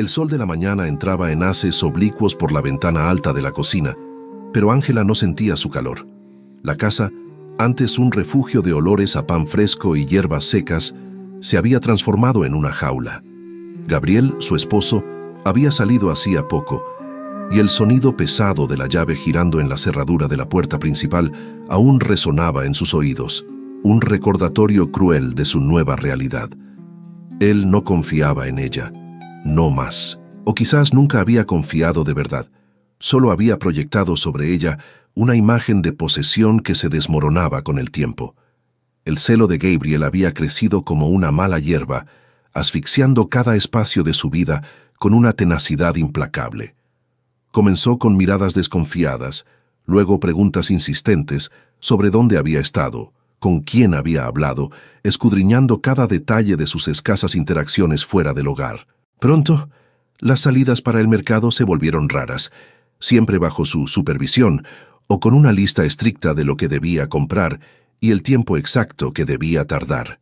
El sol de la mañana entraba en haces oblicuos por la ventana alta de la cocina, pero Ángela no sentía su calor. La casa, antes un refugio de olores a pan fresco y hierbas secas, se había transformado en una jaula. Gabriel, su esposo, había salido hacía poco, y el sonido pesado de la llave girando en la cerradura de la puerta principal aún resonaba en sus oídos, un recordatorio cruel de su nueva realidad. Él no confiaba en ella, no más, o quizás nunca había confiado de verdad. Solo había proyectado sobre ella una imagen de posesión que se desmoronaba con el tiempo. El celo de Gabriel había crecido como una mala hierba, asfixiando cada espacio de su vida con una tenacidad implacable. Comenzó con miradas desconfiadas, luego preguntas insistentes sobre dónde había estado, con quién había hablado, escudriñando cada detalle de sus escasas interacciones fuera del hogar. Pronto, las salidas para el mercado se volvieron raras, siempre bajo su supervisión o con una lista estricta de lo que debía comprar y el tiempo exacto que debía tardar.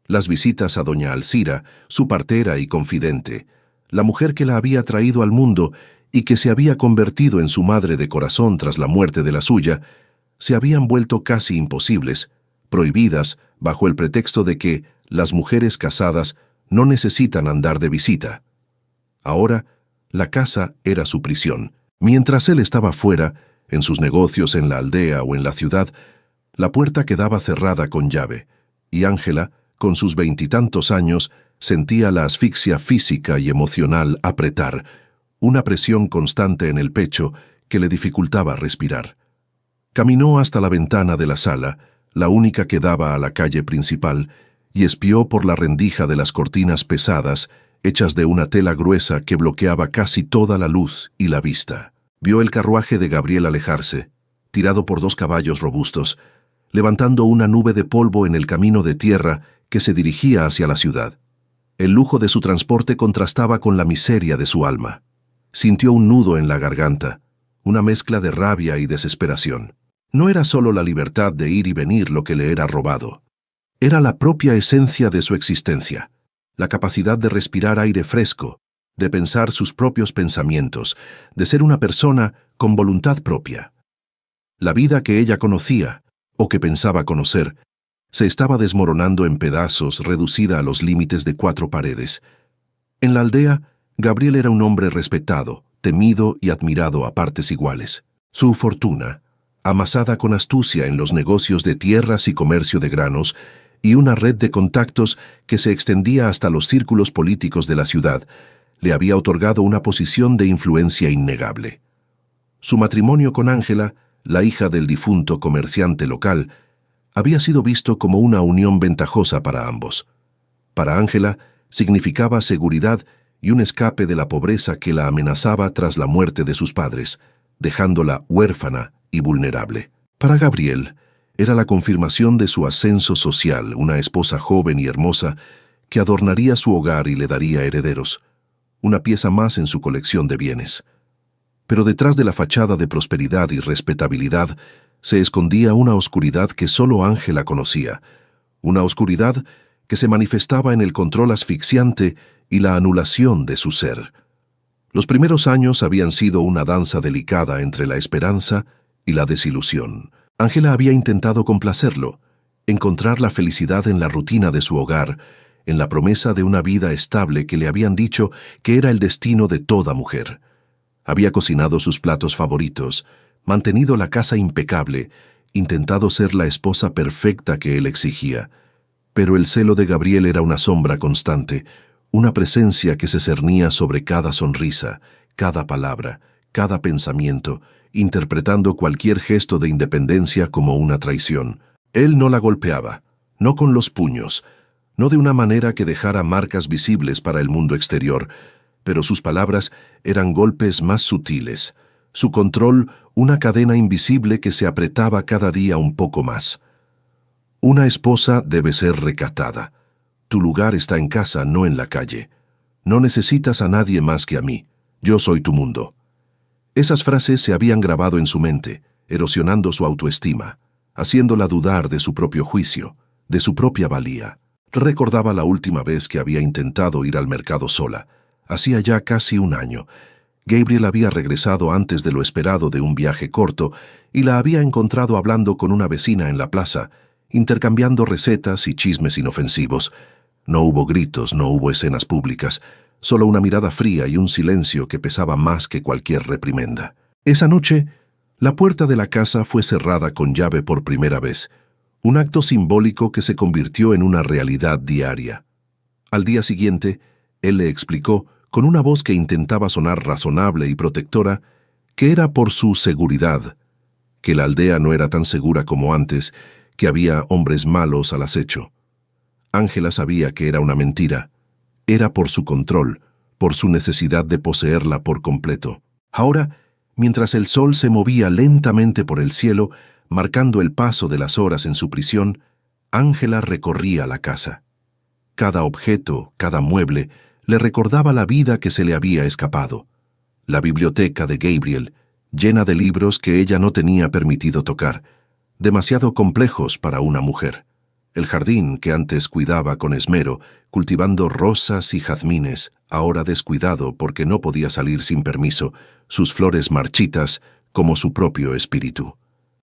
Las visitas a doña Alcira, su partera y confidente, la mujer que la había traído al mundo y que se había convertido en su madre de corazón tras la muerte de la suya, se habían vuelto casi imposibles, prohibidas bajo el pretexto de que las mujeres casadas no necesitan andar de visita. Ahora, la casa era su prisión. Mientras él estaba fuera, en sus negocios en la aldea o en la ciudad, la puerta quedaba cerrada con llave, y Ángela, con sus 20 y tantos años, sentía la asfixia física y emocional apretar, una presión constante en el pecho que le dificultaba respirar. Caminó hasta la ventana de la sala, la única que daba a la calle principal, y espió por la rendija de las cortinas pesadas, hechas de una tela gruesa que bloqueaba casi toda la luz y la vista. Vio el carruaje de Gabriel alejarse, tirado por 2 caballos robustos, levantando una nube de polvo en el camino de tierra que se dirigía hacia la ciudad. El lujo de su transporte contrastaba con la miseria de su alma. Sintió un nudo en la garganta, una mezcla de rabia y desesperación. No era solo la libertad de ir y venir lo que le era robado. Era la propia esencia de su existencia, la capacidad de respirar aire fresco, de pensar sus propios pensamientos, de ser una persona con voluntad propia. La vida que ella conocía, o que pensaba conocer, se estaba desmoronando en pedazos, reducida a los límites de 4 paredes. En la aldea, Gabriel era un hombre respetado, temido y admirado a partes iguales. Su fortuna, amasada con astucia en los negocios de tierras y comercio de granos, y una red de contactos que se extendía hasta los círculos políticos de la ciudad, le había otorgado una posición de influencia innegable. Su matrimonio con Ángela, la hija del difunto comerciante local, había sido visto como una unión ventajosa para ambos. Para Ángela significaba seguridad y un escape de la pobreza que la amenazaba tras la muerte de sus padres, dejándola huérfana y vulnerable. Para Gabriel, era la confirmación de su ascenso social, una esposa joven y hermosa que adornaría su hogar y le daría herederos, una pieza más en su colección de bienes. Pero detrás de la fachada de prosperidad y respetabilidad se escondía una oscuridad que solo Ángela conocía, una oscuridad que se manifestaba en el control asfixiante y la anulación de su ser. Los primeros años habían sido una danza delicada entre la esperanza y la desilusión. Ángela había intentado complacerlo, encontrar la felicidad en la rutina de su hogar, en la promesa de una vida estable que le habían dicho que era el destino de toda mujer. Había cocinado sus platos favoritos, mantenido la casa impecable, intentado ser la esposa perfecta que él exigía. Pero el celo de Gabriel era una sombra constante, una presencia que se cernía sobre cada sonrisa, cada palabra, cada pensamiento, interpretando cualquier gesto de independencia como una traición. Él no la golpeaba, no con los puños, no de una manera que dejara marcas visibles para el mundo exterior, pero sus palabras eran golpes más sutiles, su control una cadena invisible que se apretaba cada día un poco más. Una esposa debe ser recatada. Tu lugar está en casa, no en la calle. No necesitas a nadie más que a mí. Yo soy tu mundo. Esas frases se habían grabado en su mente, erosionando su autoestima, haciéndola dudar de su propio juicio, de su propia valía. Recordaba la última vez que había intentado ir al mercado sola, Hacía ya casi un año. Gabriel había regresado antes de lo esperado de un viaje corto y la había encontrado hablando con una vecina en la plaza, intercambiando recetas y chismes inofensivos. No hubo gritos, no hubo escenas públicas, solo una mirada fría y un silencio que pesaba más que cualquier reprimenda. Esa noche, la puerta de la casa fue cerrada con llave por primera vez, un acto simbólico que se convirtió en una realidad diaria. Al día siguiente, él le explicó, con una voz que intentaba sonar razonable y protectora, que era por su seguridad, que la aldea no era tan segura como antes, que había hombres malos al acecho. Ángela sabía que era una mentira. Era por su control, por su necesidad de poseerla por completo. Ahora, mientras el sol se movía lentamente por el cielo, marcando el paso de las horas en su prisión, Ángela recorría la casa. Cada objeto, cada mueble, le recordaba la vida que se le había escapado. La biblioteca de Gabriel, llena de libros que ella no tenía permitido tocar, demasiado complejos para una mujer. El jardín que antes cuidaba con esmero, cultivando rosas y jazmines, ahora descuidado porque no podía salir sin permiso, sus flores marchitas como su propio espíritu.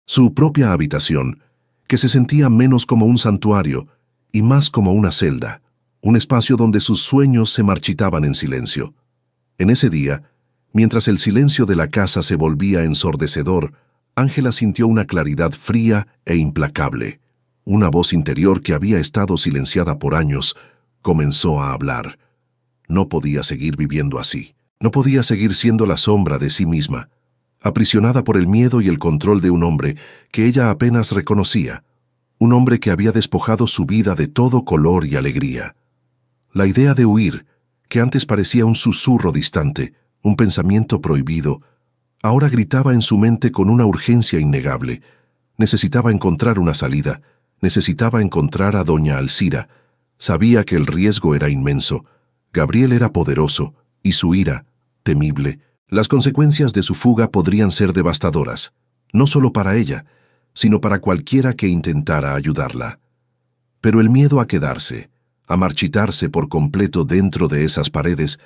Su propia habitación, que se sentía menos como un santuario y más como una celda, un espacio donde sus sueños se marchitaban en silencio. En ese día, mientras el silencio de la casa se volvía ensordecedor, Ángela sintió una claridad fría e implacable. Una voz interior que había estado silenciada por años comenzó a hablar. No podía seguir viviendo así. No podía seguir siendo la sombra de sí misma, aprisionada por el miedo y el control de un hombre que ella apenas reconocía, un hombre que había despojado su vida de todo color y alegría. La idea de huir, que antes parecía un susurro distante, un pensamiento prohibido, ahora gritaba en su mente con una urgencia innegable. Necesitaba encontrar una salida, necesitaba encontrar a doña Alcira. Sabía que el riesgo era inmenso. Gabriel era poderoso, y su ira, temible. Las consecuencias de su fuga podrían ser devastadoras, no solo para ella, sino para cualquiera que intentara ayudarla. Pero el miedo a quedarse, a marchitarse por completo dentro de esas paredes,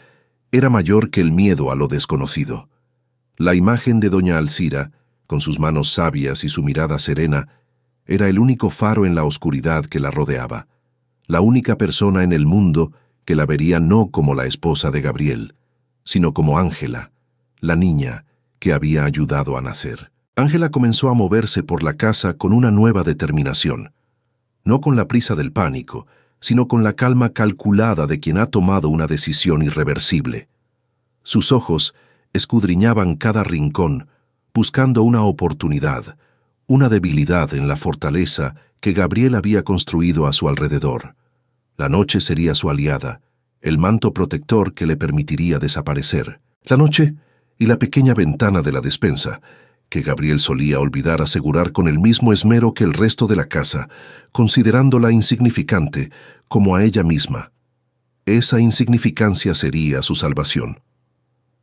era mayor que el miedo a lo desconocido. La imagen de doña Alcira, con sus manos sabias y su mirada serena, era el único faro en la oscuridad que la rodeaba, la única persona en el mundo que la vería no como la esposa de Gabriel, sino como Ángela, la niña que había ayudado a nacer. Ángela comenzó a moverse por la casa con una nueva determinación, no con la prisa del pánico, sino con la calma calculada de quien ha tomado una decisión irreversible. Sus ojos escudriñaban cada rincón, buscando una oportunidad, una debilidad en la fortaleza que Gabriel había construido a su alrededor. La noche sería su aliada, el manto protector que le permitiría desaparecer. La noche y la pequeña ventana de la despensa, que Gabriel solía olvidar asegurar con el mismo esmero que el resto de la casa, considerándola insignificante como a ella misma. Esa insignificancia sería su salvación.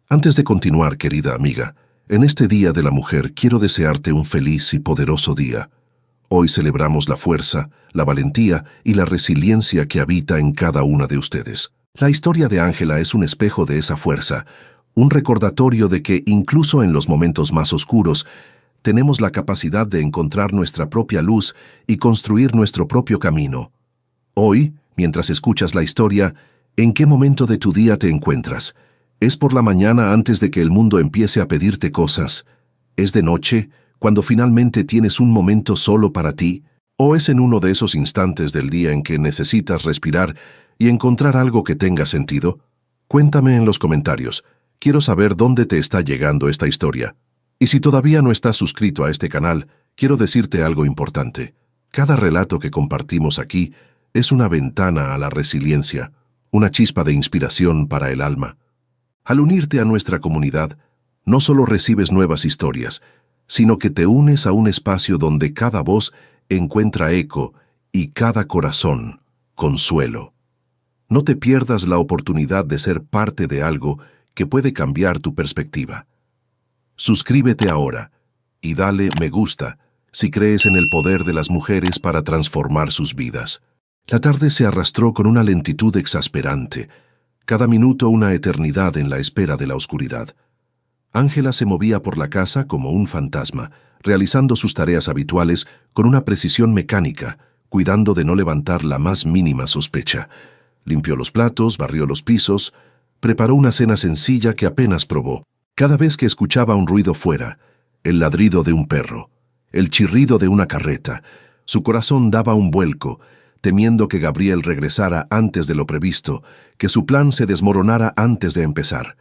Antes de continuar, querida amiga, en este Día de la Mujer quiero desearte un feliz y poderoso día. Hoy celebramos la fuerza, la valentía y la resiliencia que habita en cada una de ustedes. La historia de Ángela es un espejo de esa fuerza, un recordatorio de que incluso en los momentos más oscuros, tenemos la capacidad de encontrar nuestra propia luz y construir nuestro propio camino. Hoy, mientras escuchas la historia, ¿en qué momento de tu día te encuentras? ¿Es por la mañana antes de que el mundo empiece a pedirte cosas? ¿Es de noche, cuando finalmente tienes un momento solo para ti? ¿O es en uno de esos instantes del día en que necesitas respirar y encontrar algo que tenga sentido? Cuéntame en los comentarios. Quiero saber dónde te está llegando esta historia. Y si todavía no estás suscrito a este canal, quiero decirte algo importante. Cada relato que compartimos aquí es una ventana a la resiliencia, una chispa de inspiración para el alma. Al unirte a nuestra comunidad, no solo recibes nuevas historias, sino que te unes a un espacio donde cada voz encuentra eco y cada corazón consuelo. No te pierdas la oportunidad de ser parte de algo que puede cambiar tu perspectiva. Suscríbete ahora y dale me gusta si crees en el poder de las mujeres para transformar sus vidas. La tarde se arrastró con una lentitud exasperante. cada minuto una eternidad en la espera de la oscuridad. Ángela se movía por la casa como un fantasma, realizando sus tareas habituales con una precisión mecánica, cuidando de no levantar la más mínima sospecha. Limpió los platos, barrió los pisos, preparó una cena sencilla que apenas probó. Cada vez que escuchaba un ruido fuera, el ladrido de un perro, el chirrido de una carreta, su corazón daba un vuelco, temiendo que Gabriel regresara antes de lo previsto, que su plan se desmoronara antes de empezar.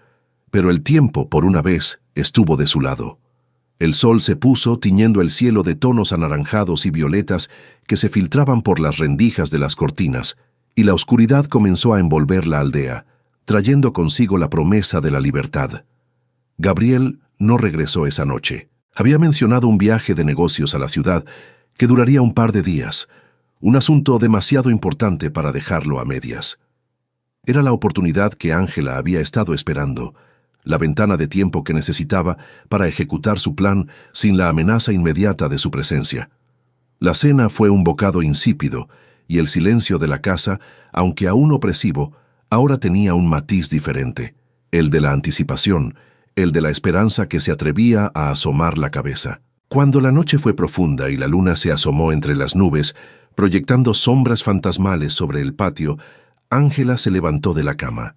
Pero el tiempo, por una vez, estuvo de su lado. El sol se puso tiñendo el cielo de tonos anaranjados y violetas que se filtraban por las rendijas de las cortinas, y la oscuridad comenzó a envolver la aldea, trayendo consigo la promesa de la libertad. Gabriel no regresó esa noche. Había mencionado un viaje de negocios a la ciudad que duraría un par de días, un asunto demasiado importante para dejarlo a medias. Era la oportunidad que Ángela había estado esperando, la ventana de tiempo que necesitaba para ejecutar su plan sin la amenaza inmediata de su presencia. La cena fue un bocado insípido, y el silencio de la casa, aunque aún opresivo, ahora tenía un matiz diferente, el de la anticipación, el de la esperanza que se atrevía a asomar la cabeza. Cuando la noche fue profunda y la luna se asomó entre las nubes, proyectando sombras fantasmales sobre el patio, Ángela se levantó de la cama.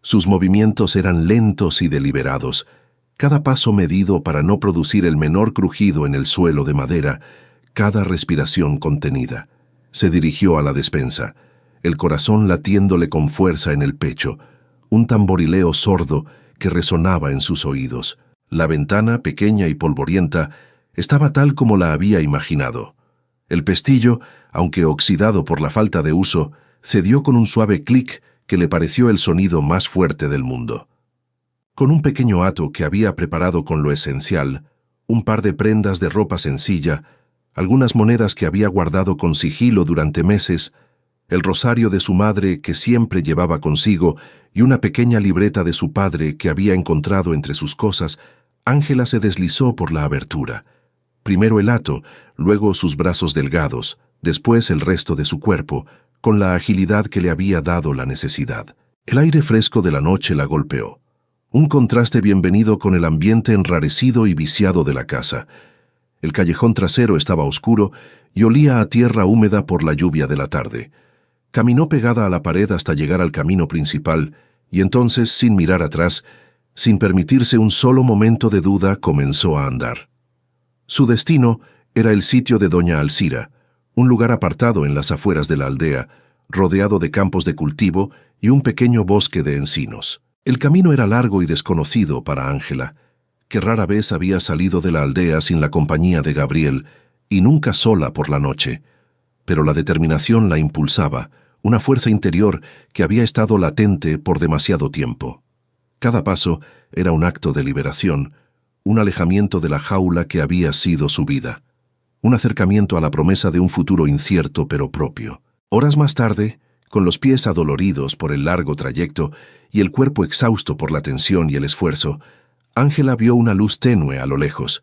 Sus movimientos eran lentos y deliberados, cada paso medido para no producir el menor crujido en el suelo de madera, cada respiración contenida. Se dirigió a la despensa, el corazón latiéndole con fuerza en el pecho, un tamborileo sordo que resonaba en sus oídos. La ventana, pequeña y polvorienta, estaba tal como la había imaginado. El pestillo, aunque oxidado por la falta de uso, cedió con un suave clic que le pareció el sonido más fuerte del mundo. Con un pequeño hato que había preparado con lo esencial, un par de prendas de ropa sencilla, algunas monedas que había guardado con sigilo durante meses, el rosario de su madre que siempre llevaba consigo y una pequeña libreta de su padre que había encontrado entre sus cosas, Ángela se deslizó por la abertura. Primero el hato, luego sus brazos delgados, después el resto de su cuerpo, con la agilidad que le había dado la necesidad. El aire fresco de la noche la golpeó. Un contraste bienvenido con el ambiente enrarecido y viciado de la casa. El callejón trasero estaba oscuro y olía a tierra húmeda por la lluvia de la tarde. Caminó pegada a la pared hasta llegar al camino principal y entonces, sin mirar atrás, sin permitirse un solo momento de duda, comenzó a andar. Su destino era el sitio de doña Alcira, un lugar apartado en las afueras de la aldea, rodeado de campos de cultivo y un pequeño bosque de encinos. El camino era largo y desconocido para Ángela, que rara vez había salido de la aldea sin la compañía de Gabriel y nunca sola por la noche. Pero la determinación la impulsaba, una fuerza interior que había estado latente por demasiado tiempo. Cada paso era un acto de liberación, un alejamiento de la jaula que había sido su vida, un acercamiento a la promesa de un futuro incierto pero propio. Horas más tarde, con los pies adoloridos por el largo trayecto y el cuerpo exhausto por la tensión y el esfuerzo, Ángela vio una luz tenue a lo lejos.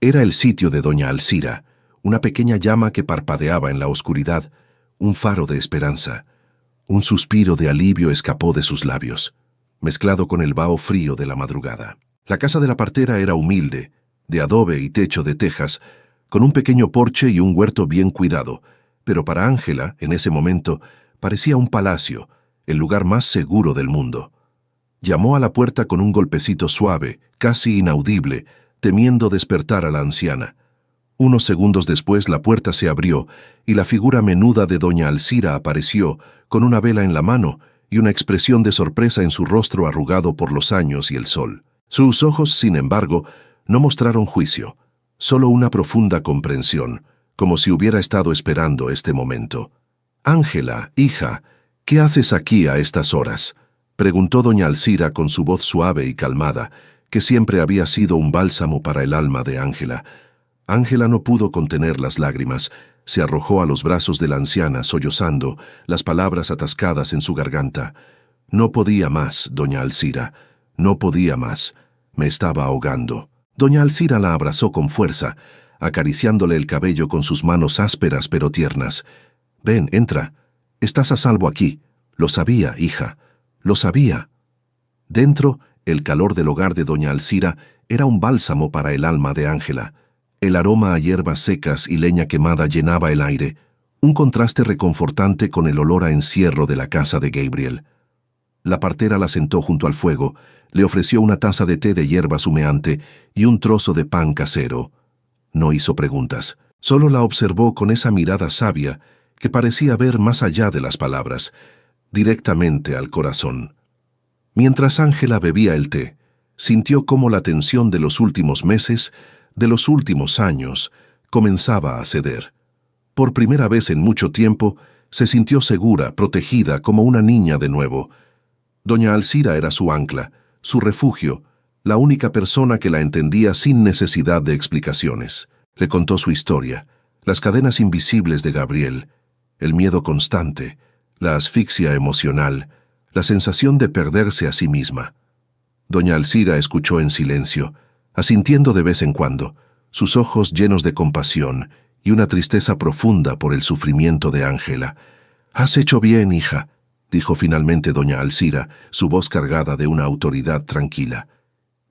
Era el sitio de doña Alcira, una pequeña llama que parpadeaba en la oscuridad, un faro de esperanza. Un suspiro de alivio escapó de sus labios, mezclado con el vaho frío de la madrugada. La casa de la partera era humilde, de adobe y techo de tejas, con un pequeño porche y un huerto bien cuidado, pero para Ángela, en ese momento, parecía un palacio, el lugar más seguro del mundo. Llamó a la puerta con un golpecito suave, casi inaudible, temiendo despertar a la anciana. Unos segundos después la puerta se abrió y la figura menuda de doña Alcira apareció, con una vela en la mano y una expresión de sorpresa en su rostro arrugado por los años y el sol. Sus ojos, sin embargo, no mostraron juicio, solo una profunda comprensión, como si hubiera estado esperando este momento. «Ángela, hija, ¿qué haces aquí a estas horas?», preguntó doña Alcira con su voz suave y calmada, que siempre había sido un bálsamo para el alma de Ángela. Ángela no pudo contener las lágrimas, se arrojó a los brazos de la anciana sollozando, las palabras atascadas en su garganta. «No podía más, doña Alcira, no podía más, me estaba ahogando». Doña Alcira la abrazó con fuerza, acariciándole el cabello con sus manos ásperas pero tiernas. «Ven, entra. Estás a salvo aquí. Lo sabía, hija. Lo sabía. Dentro, el calor del hogar de doña Alcira era un bálsamo para el alma de Ángela. El aroma a hierbas secas y leña quemada llenaba el aire, un contraste reconfortante con el olor a encierro de la casa de Gabriel. La partera la sentó junto al fuego, le ofreció una taza de té de hierbas humeante y un trozo de pan casero. No hizo preguntas, solo la observó con esa mirada sabia que parecía ver más allá de las palabras, directamente al corazón. Mientras Ángela bebía el té, sintió cómo la tensión de los últimos meses, de los últimos años, comenzaba a ceder. Por primera vez en mucho tiempo, se sintió segura, protegida, como una niña de nuevo. Doña Alcira era su ancla, su refugio, la única persona que la entendía sin necesidad de explicaciones. Le contó su historia, las cadenas invisibles de Gabriel, el miedo constante, la asfixia emocional, la sensación de perderse a sí misma. Doña Alcira escuchó en silencio, asintiendo de vez en cuando, sus ojos llenos de compasión y una tristeza profunda por el sufrimiento de Ángela. «Has hecho bien, hija», dijo finalmente doña Alcira, su voz cargada de una autoridad tranquila.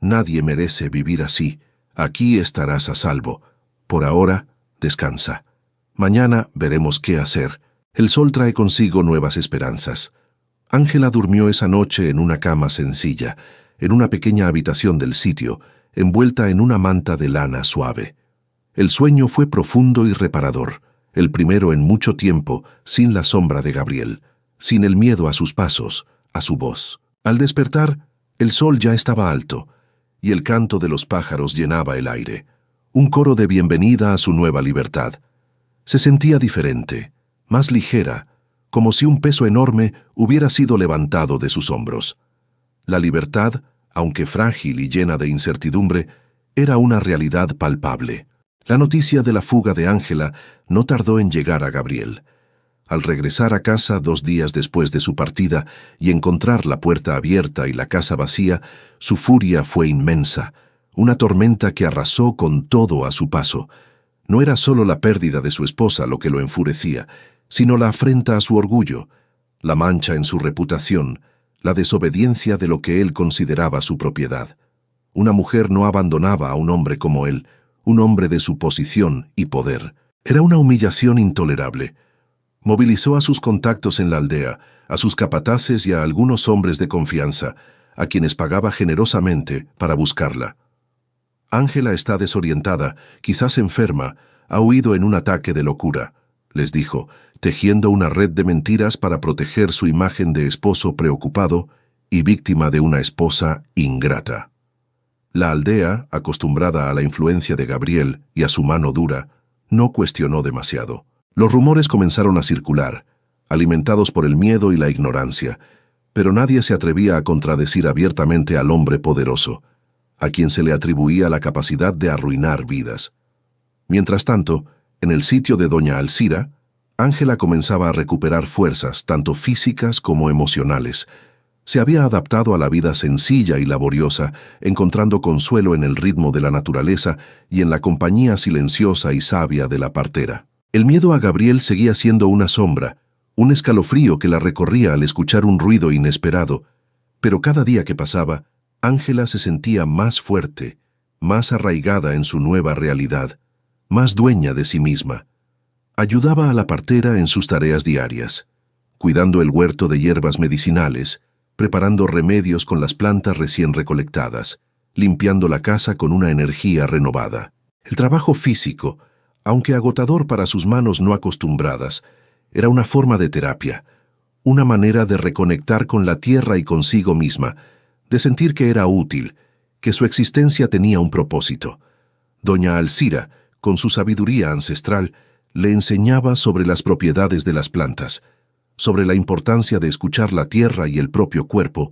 «Nadie merece vivir así. Aquí estarás a salvo. Por ahora, descansa. Mañana veremos qué hacer. El sol trae consigo nuevas esperanzas». Ángela durmió esa noche en una cama sencilla, en una pequeña habitación del sitio, envuelta en una manta de lana suave. El sueño fue profundo y reparador, el primero en mucho tiempo, sin la sombra de Gabriel, sin el miedo a sus pasos, a su voz. Al despertar, el sol ya estaba alto, y el canto de los pájaros llenaba el aire, un coro de bienvenida a su nueva libertad. Se sentía diferente, más ligera, como si un peso enorme hubiera sido levantado de sus hombros. La libertad, aunque frágil y llena de incertidumbre, era una realidad palpable. La noticia de la fuga de Ángela no tardó en llegar a Gabriel. Al regresar a casa 2 días después de su partida y encontrar la puerta abierta y la casa vacía, su furia fue inmensa, una tormenta que arrasó con todo a su paso. No era solo la pérdida de su esposa lo que lo enfurecía, sino la afrenta a su orgullo, la mancha en su reputación, la desobediencia de lo que él consideraba su propiedad. Una mujer no abandonaba a un hombre como él, un hombre de su posición y poder. Era una humillación intolerable. Movilizó a sus contactos en la aldea, a sus capataces y a algunos hombres de confianza, a quienes pagaba generosamente para buscarla. Ángela está desorientada, quizás enferma, ha huido en un ataque de locura, les dijo, tejiendo una red de mentiras para proteger su imagen de esposo preocupado y víctima de una esposa ingrata. La aldea, acostumbrada a la influencia de Gabriel y a su mano dura, no cuestionó demasiado. Los rumores comenzaron a circular, alimentados por el miedo y la ignorancia, pero nadie se atrevía a contradecir abiertamente al hombre poderoso, a quien se le atribuía la capacidad de arruinar vidas. Mientras tanto, en el sitio de doña Alcira, Ángela comenzaba a recuperar fuerzas, tanto físicas como emocionales. Se había adaptado a la vida sencilla y laboriosa, encontrando consuelo en el ritmo de la naturaleza y en la compañía silenciosa y sabia de la partera. El miedo a Gabriel seguía siendo una sombra, un escalofrío que la recorría al escuchar un ruido inesperado, pero cada día que pasaba, Ángela se sentía más fuerte, más arraigada en su nueva realidad, más dueña de sí misma. Ayudaba a la partera en sus tareas diarias, cuidando el huerto de hierbas medicinales, preparando remedios con las plantas recién recolectadas, limpiando la casa con una energía renovada. El trabajo físico, aunque agotador para sus manos no acostumbradas, era una forma de terapia, una manera de reconectar con la tierra y consigo misma, de sentir que era útil, que su existencia tenía un propósito. Doña Alcira, con su sabiduría ancestral, le enseñaba sobre las propiedades de las plantas, sobre la importancia de escuchar la tierra y el propio cuerpo,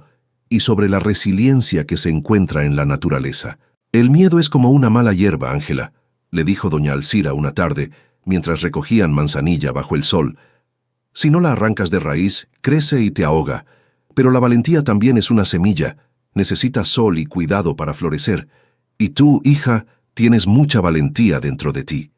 y sobre la resiliencia que se encuentra en la naturaleza. «El miedo es como una mala hierba, Ángela», le dijo doña Alcira una tarde, mientras recogían manzanilla bajo el sol. «Si no la arrancas de raíz, crece y te ahoga. Pero la valentía también es una semilla, necesita sol y cuidado para florecer. Y tú, hija, tienes mucha valentía dentro de ti».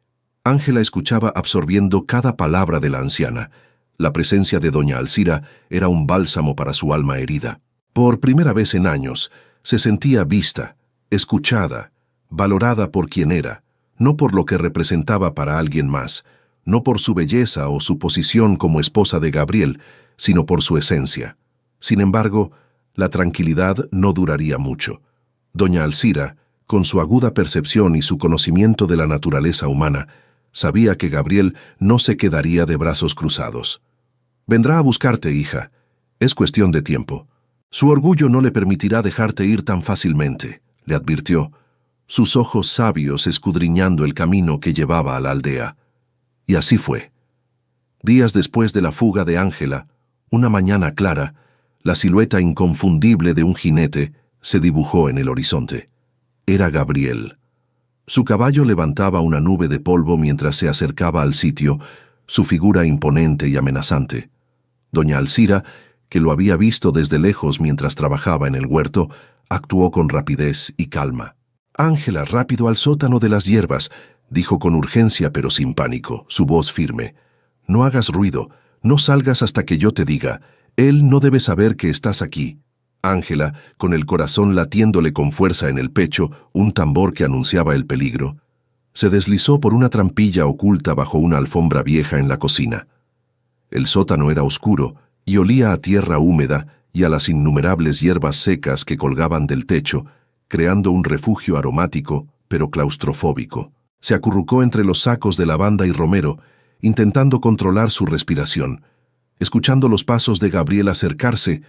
Ángela escuchaba absorbiendo cada palabra de la anciana, La presencia de doña Alzira era un bálsamo para su alma herida. Por primera vez en años, se sentía vista, escuchada, valorada por quien era, no por lo que representaba para alguien más, no por su belleza o su posición como esposa de Gabriel, sino por su esencia. Sin embargo, la tranquilidad no duraría mucho. Doña Alzira, con su aguda percepción y su conocimiento de la naturaleza humana, sabía que Gabriel no se quedaría de brazos cruzados. «Vendrá a buscarte, hija. Es cuestión de tiempo. Su orgullo no le permitirá dejarte ir tan fácilmente», le advirtió, sus ojos sabios escudriñando el camino que llevaba a la aldea. Y así fue. Días después de la fuga de Ángela, una mañana clara, la silueta inconfundible de un jinete se dibujó en el horizonte. Era Gabriel. Su caballo levantaba una nube de polvo mientras se acercaba al sitio, su figura imponente y amenazante. Doña Alzira, que lo había visto desde lejos mientras trabajaba en el huerto, actuó con rapidez y calma. «Ángela, rápido al sótano de las hierbas», dijo con urgencia pero sin pánico, su voz firme. «No hagas ruido, no salgas hasta que yo te diga. Él no debe saber que estás aquí». Ángela, con el corazón latiéndole con fuerza en el pecho, un tambor que anunciaba el peligro, se deslizó por una trampilla oculta bajo una alfombra vieja en la cocina. El sótano era oscuro y olía a tierra húmeda y a las innumerables hierbas secas que colgaban del techo, creando un refugio aromático, pero claustrofóbico. Se acurrucó entre los sacos de lavanda y romero, intentando controlar su respiración, escuchando los pasos de Gabriel acercarse,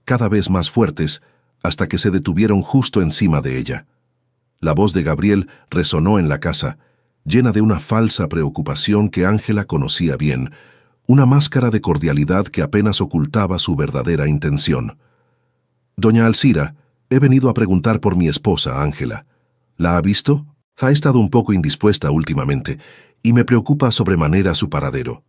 cada vez más fuertes, hasta que se detuvieron justo encima de ella. La voz de Gabriel resonó en la casa, llena de una falsa preocupación que Ángela conocía bien, una máscara de cordialidad que apenas ocultaba su verdadera intención. «Doña Alzira, he venido a preguntar por mi esposa, Ángela. ¿La ha visto? Ha estado un poco indispuesta últimamente, y me preocupa sobremanera su paradero».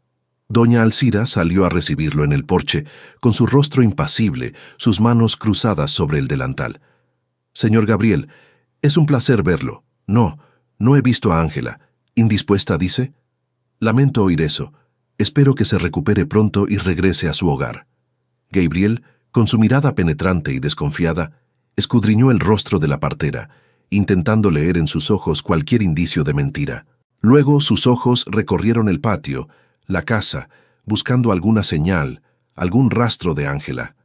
Doña Alzira salió a recibirlo en el porche, con su rostro impasible, sus manos cruzadas sobre el delantal. «Señor Gabriel, es un placer verlo. No he visto a Ángela. ¿Indispuesta, dice? Lamento oír eso. Espero que se recupere pronto y regrese a su hogar». Gabriel, con su mirada penetrante y desconfiada, escudriñó el rostro de la partera, intentando leer en sus ojos cualquier indicio de mentira. Luego sus ojos recorrieron el patio, la casa, buscando alguna señal, algún rastro de Ángela.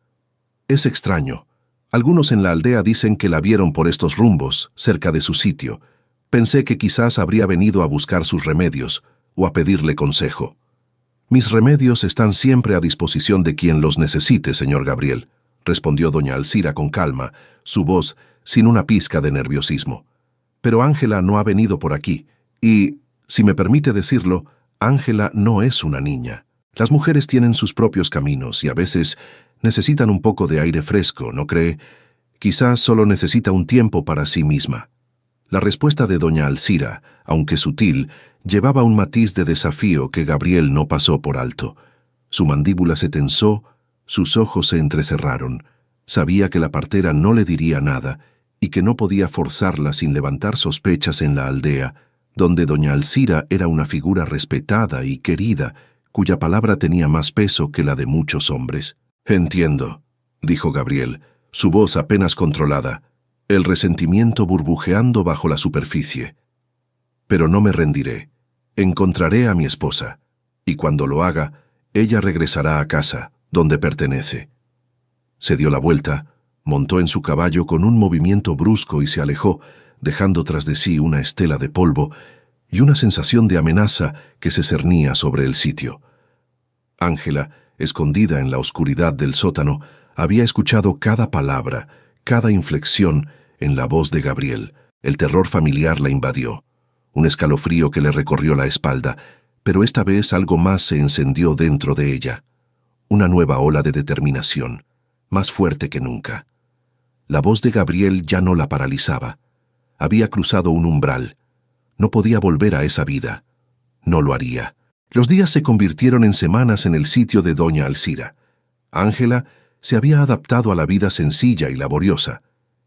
«Es extraño. Algunos en la aldea dicen que la vieron por estos rumbos, cerca de su sitio. Pensé que quizás habría venido a buscar sus remedios, o a pedirle consejo». «Mis remedios están siempre a disposición de quien los necesite, señor Gabriel», respondió doña Alzira con calma, su voz sin una pizca de nerviosismo. «Pero Ángela no ha venido por aquí, y, si me permite decirlo, Ángela no es una niña. Las mujeres tienen sus propios caminos y a veces necesitan un poco de aire fresco, ¿no cree? Quizás solo necesita un tiempo para sí misma». La respuesta de doña Alzira, aunque sutil, llevaba un matiz de desafío que Gabriel no pasó por alto. Su mandíbula se tensó, sus ojos se entrecerraron. Sabía que la partera no le diría nada y que no podía forzarla sin levantar sospechas en la aldea, donde doña Alzira era una figura respetada y querida, cuya palabra tenía más peso que la de muchos hombres. «Entiendo», dijo Gabriel, su voz apenas controlada, el resentimiento burbujeando bajo la superficie. «Pero no me rendiré. Encontraré a mi esposa, y cuando lo haga, ella regresará a casa, donde pertenece». Se dio la vuelta, montó en su caballo con un movimiento brusco y se alejó, dejando tras de sí una estela de polvo y una sensación de amenaza que se cernía sobre el sitio. Ángela, escondida en la oscuridad del sótano, había escuchado cada palabra, cada inflexión en la voz de Gabriel. El terror familiar la invadió, un escalofrío que le recorrió la espalda, pero esta vez algo más se encendió dentro de ella. Una nueva ola de determinación, más fuerte que nunca. La voz de Gabriel ya no la paralizaba. Había cruzado un umbral. No podía volver a esa vida. No lo haría. Los días se convirtieron en semanas en el sitio de doña Alzira. Ángela se había adaptado a la vida sencilla y laboriosa,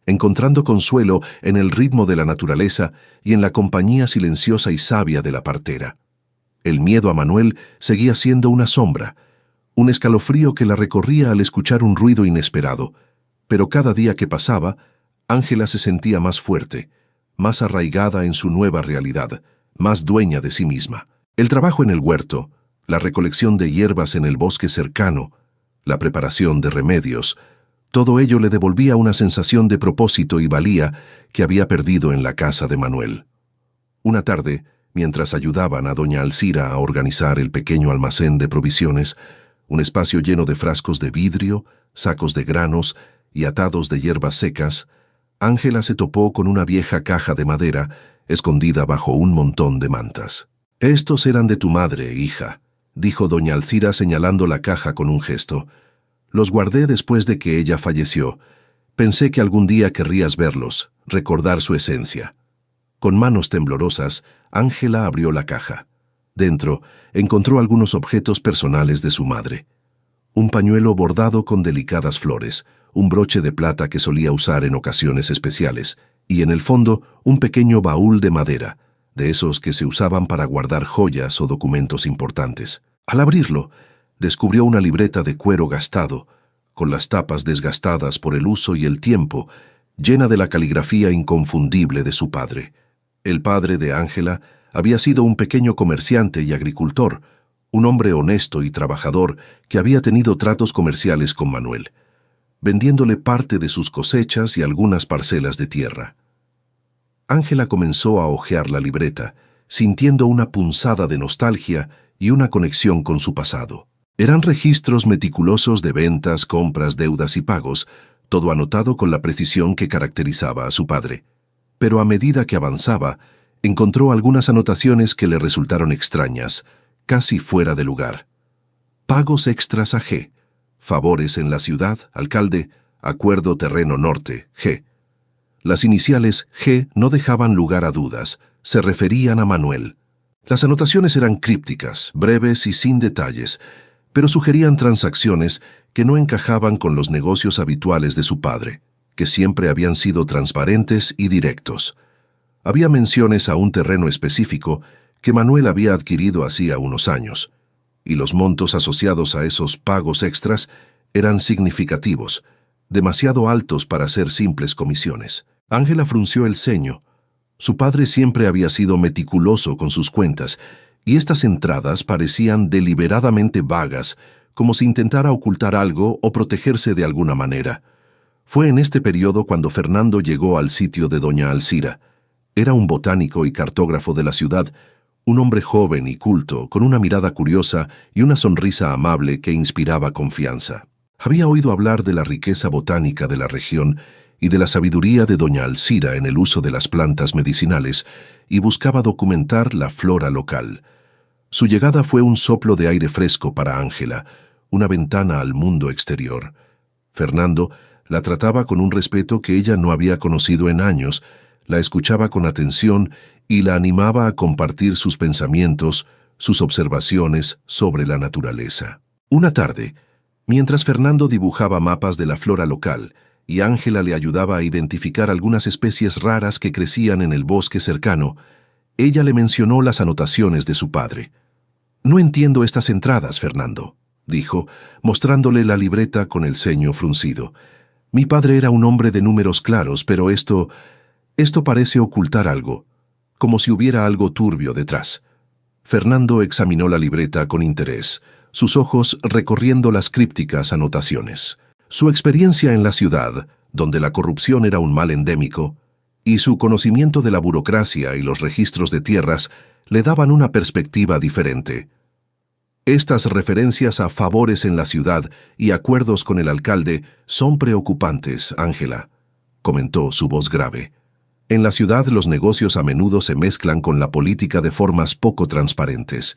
encontrando consuelo en el ritmo de la naturaleza y en la compañía silenciosa y sabia de la partera. El miedo a Manuel seguía siendo una sombra, un escalofrío que la recorría al escuchar un ruido inesperado, pero cada día que pasaba, Ángela se sentía más fuerte, más arraigada en su nueva realidad, más dueña de sí misma. El trabajo en el huerto, la recolección de hierbas en el bosque cercano, la preparación de remedios, todo ello le devolvía una sensación de propósito y valía que había perdido en la casa de Manuel. Una tarde, mientras ayudaban a doña Alcira a organizar el pequeño almacén de provisiones, un espacio lleno de frascos de vidrio, sacos de granos y atados de hierbas secas, Ángela se topó con una vieja caja de madera escondida bajo un montón de mantas. «Estos eran de tu madre, hija», dijo doña Alcira señalando la caja con un gesto. «Los guardé después de que ella falleció. Pensé que algún día querrías verlos, recordar su esencia». Con manos temblorosas, Ángela abrió la caja. Dentro, encontró algunos objetos personales de su madre. Un pañuelo bordado con delicadas flores, un broche de plata que solía usar en ocasiones especiales, y en el fondo, un pequeño baúl de madera, de esos que se usaban para guardar joyas o documentos importantes. Al abrirlo, descubrió una libreta de cuero gastado, con las tapas desgastadas por el uso y el tiempo, llena de la caligrafía inconfundible de su padre. El padre de Ángela había sido un pequeño comerciante y agricultor, un hombre honesto y trabajador que había tenido tratos comerciales con Manuel, vendiéndole parte de sus cosechas y algunas parcelas de tierra. Ángela comenzó a hojear la libreta, sintiendo una punzada de nostalgia y una conexión con su pasado. Eran registros meticulosos de ventas, compras, deudas y pagos, todo anotado con la precisión que caracterizaba a su padre. Pero a medida que avanzaba, encontró algunas anotaciones que le resultaron extrañas, casi fuera de lugar. Pagos extras a G. Favores en la ciudad, alcalde, acuerdo terreno norte, G. Las iniciales G no dejaban lugar a dudas, se referían a Manuel. Las anotaciones eran crípticas, breves y sin detalles, pero sugerían transacciones que no encajaban con los negocios habituales de su padre, que siempre habían sido transparentes y directos. Había menciones a un terreno específico que Manuel había adquirido hacía unos años, y los montos asociados a esos pagos extras eran significativos, demasiado altos para ser simples comisiones. Ángela frunció el ceño. Su padre siempre había sido meticuloso con sus cuentas, y estas entradas parecían deliberadamente vagas, como si intentara ocultar algo o protegerse de alguna manera. Fue en este periodo cuando Fernando llegó al sitio de doña Alcira. Era un botánico y cartógrafo de la ciudad, un hombre joven y culto, con una mirada curiosa y una sonrisa amable que inspiraba confianza. Había oído hablar de la riqueza botánica de la región y de la sabiduría de doña Alcira en el uso de las plantas medicinales, y buscaba documentar la flora local. Su llegada fue un soplo de aire fresco para Ángela, una ventana al mundo exterior. Fernando la trataba con un respeto que ella no había conocido en años, la escuchaba con atención y la animaba a compartir sus pensamientos, sus observaciones sobre la naturaleza. Una tarde, mientras Fernando dibujaba mapas de la flora local y Ángela le ayudaba a identificar algunas especies raras que crecían en el bosque cercano, ella le mencionó las anotaciones de su padre. «No entiendo estas entradas, Fernando», dijo, mostrándole la libreta con el ceño fruncido. «Mi padre era un hombre de números claros, pero esto parece ocultar algo, como si hubiera algo turbio detrás». Fernando examinó la libreta con interés, sus ojos recorriendo las crípticas anotaciones. Su experiencia en la ciudad, donde la corrupción era un mal endémico, y su conocimiento de la burocracia y los registros de tierras le daban una perspectiva diferente. «Estas referencias a favores en la ciudad y acuerdos con el alcalde son preocupantes, Ángela», comentó su voz grave. «En la ciudad los negocios a menudo se mezclan con la política de formas poco transparentes,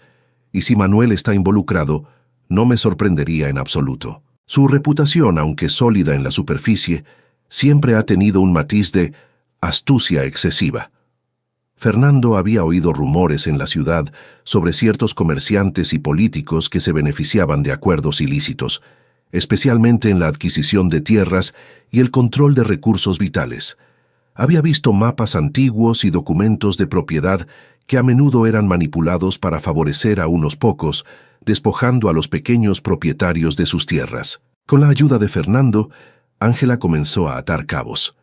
y si Manuel está involucrado, no me sorprendería en absoluto. Su reputación, aunque sólida en la superficie, siempre ha tenido un matiz de astucia excesiva». Fernando había oído rumores en la ciudad sobre ciertos comerciantes y políticos que se beneficiaban de acuerdos ilícitos, especialmente en la adquisición de tierras y el control de recursos vitales. Había visto mapas antiguos y documentos de propiedad que a menudo eran manipulados para favorecer a unos pocos, despojando a los pequeños propietarios de sus tierras. Con la ayuda de Fernando, Ángela comenzó a atar cabos.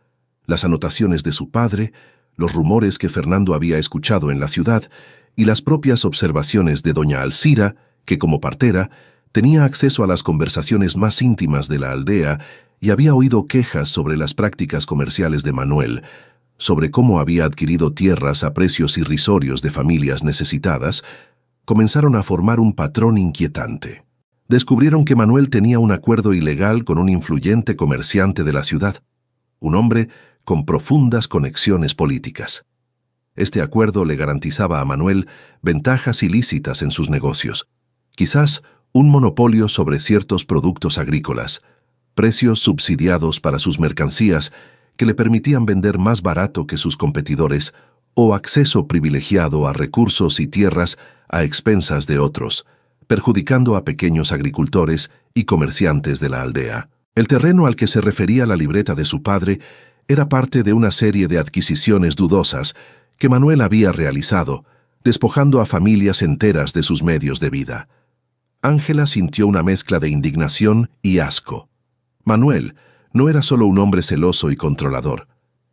Las anotaciones de su padre, los rumores que Fernando había escuchado en la ciudad y las propias observaciones de doña Alcira, que como partera tenía acceso a las conversaciones más íntimas de la aldea y había oído quejas sobre las prácticas comerciales de Manuel, sobre cómo había adquirido tierras a precios irrisorios de familias necesitadas, comenzaron a formar un patrón inquietante. Descubrieron que Manuel tenía un acuerdo ilegal con un influyente comerciante de la ciudad, un hombre con profundas conexiones políticas. Este acuerdo le garantizaba a Manuel ventajas ilícitas en sus negocios, quizás un monopolio sobre ciertos productos agrícolas, precios subsidiados para sus mercancías que le permitían vender más barato que sus competidores o acceso privilegiado a recursos y tierras a expensas de otros, perjudicando a pequeños agricultores y comerciantes de la aldea. El terreno al que se refería la libreta de su padre era parte de una serie de adquisiciones dudosas que Manuel había realizado, despojando a familias enteras de sus medios de vida. Ángela sintió una mezcla de indignación y asco. Manuel no era solo un hombre celoso y controlador,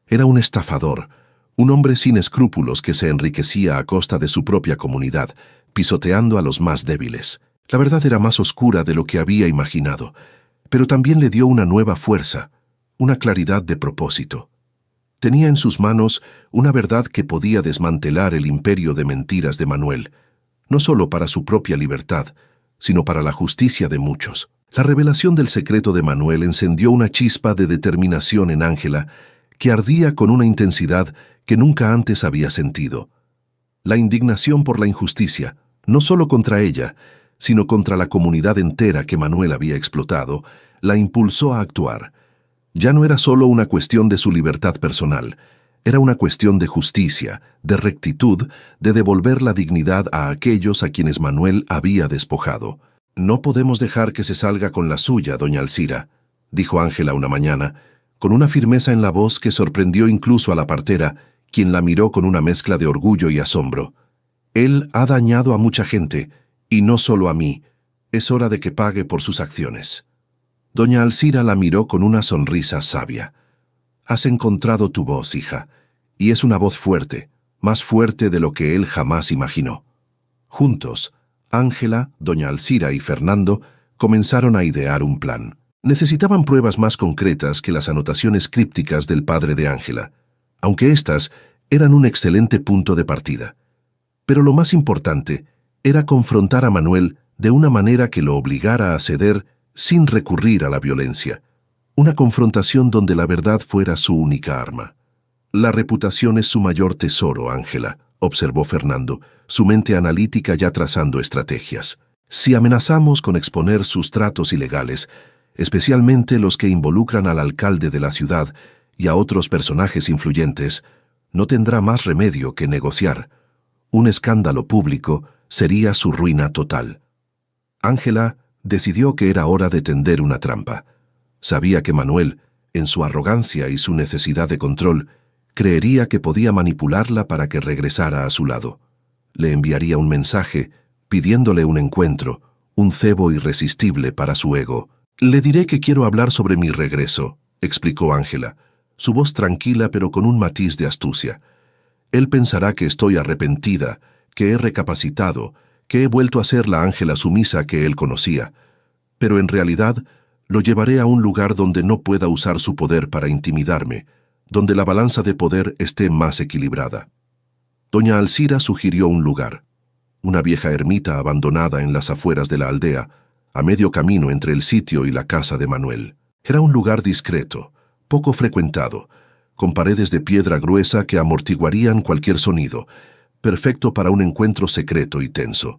era un estafador, un hombre sin escrúpulos que se enriquecía a costa de su propia comunidad, pisoteando a los más débiles. La verdad era más oscura de lo que había imaginado, pero también le dio una nueva fuerza, una claridad de propósito. Tenía en sus manos una verdad que podía desmantelar el imperio de mentiras de Manuel, no solo para su propia libertad, sino para la justicia de muchos. La revelación del secreto de Manuel encendió una chispa de determinación en Ángela, que ardía con una intensidad que nunca antes había sentido. La indignación por la injusticia, no solo contra ella, sino contra la comunidad entera que Manuel había explotado, la impulsó a actuar. Ya no era solo una cuestión de su libertad personal, era una cuestión de justicia, de rectitud, de devolver la dignidad a aquellos a quienes Manuel había despojado. «No podemos dejar que se salga con la suya, doña Alcira», dijo Ángela una mañana, con una firmeza en la voz que sorprendió incluso a la partera, quien la miró con una mezcla de orgullo y asombro. «Él ha dañado a mucha gente, y no solo a mí. Es hora de que pague por sus acciones». Doña Alcira la miró con una sonrisa sabia. «Has encontrado tu voz, hija, y es una voz fuerte, más fuerte de lo que él jamás imaginó». Juntos, Ángela, doña Alcira y Fernando comenzaron a idear un plan. Necesitaban pruebas más concretas que las anotaciones crípticas del padre de Ángela, aunque éstas eran un excelente punto de partida. Pero lo más importante era confrontar a Manuel de una manera que lo obligara a ceder sin recurrir a la violencia. Una confrontación donde la verdad fuera su única arma. «La reputación es su mayor tesoro, Ángela», observó Fernando, su mente analítica ya trazando estrategias. «Si amenazamos con exponer sus tratos ilegales, especialmente los que involucran al alcalde de la ciudad y a otros personajes influyentes, no tendrá más remedio que negociar. Un escándalo público sería su ruina total». Ángela decidió que era hora de tender una trampa. Sabía que Manuel, en su arrogancia y su necesidad de control, creería que podía manipularla para que regresara a su lado. Le enviaría un mensaje, pidiéndole un encuentro, un cebo irresistible para su ego. «Le diré que quiero hablar sobre mi regreso», explicó Ángela, su voz tranquila pero con un matiz de astucia. «Él pensará que estoy arrepentida, que he recapacitado, que he vuelto a ser la Ángela sumisa que él conocía. Pero en realidad lo llevaré a un lugar donde no pueda usar su poder para intimidarme, donde la balanza de poder esté más equilibrada». Doña Alcira sugirió un lugar, una vieja ermita abandonada en las afueras de la aldea, a medio camino entre el sitio y la casa de Manuel. Era un lugar discreto, poco frecuentado, con paredes de piedra gruesa que amortiguarían cualquier sonido, perfecto para un encuentro secreto y tenso.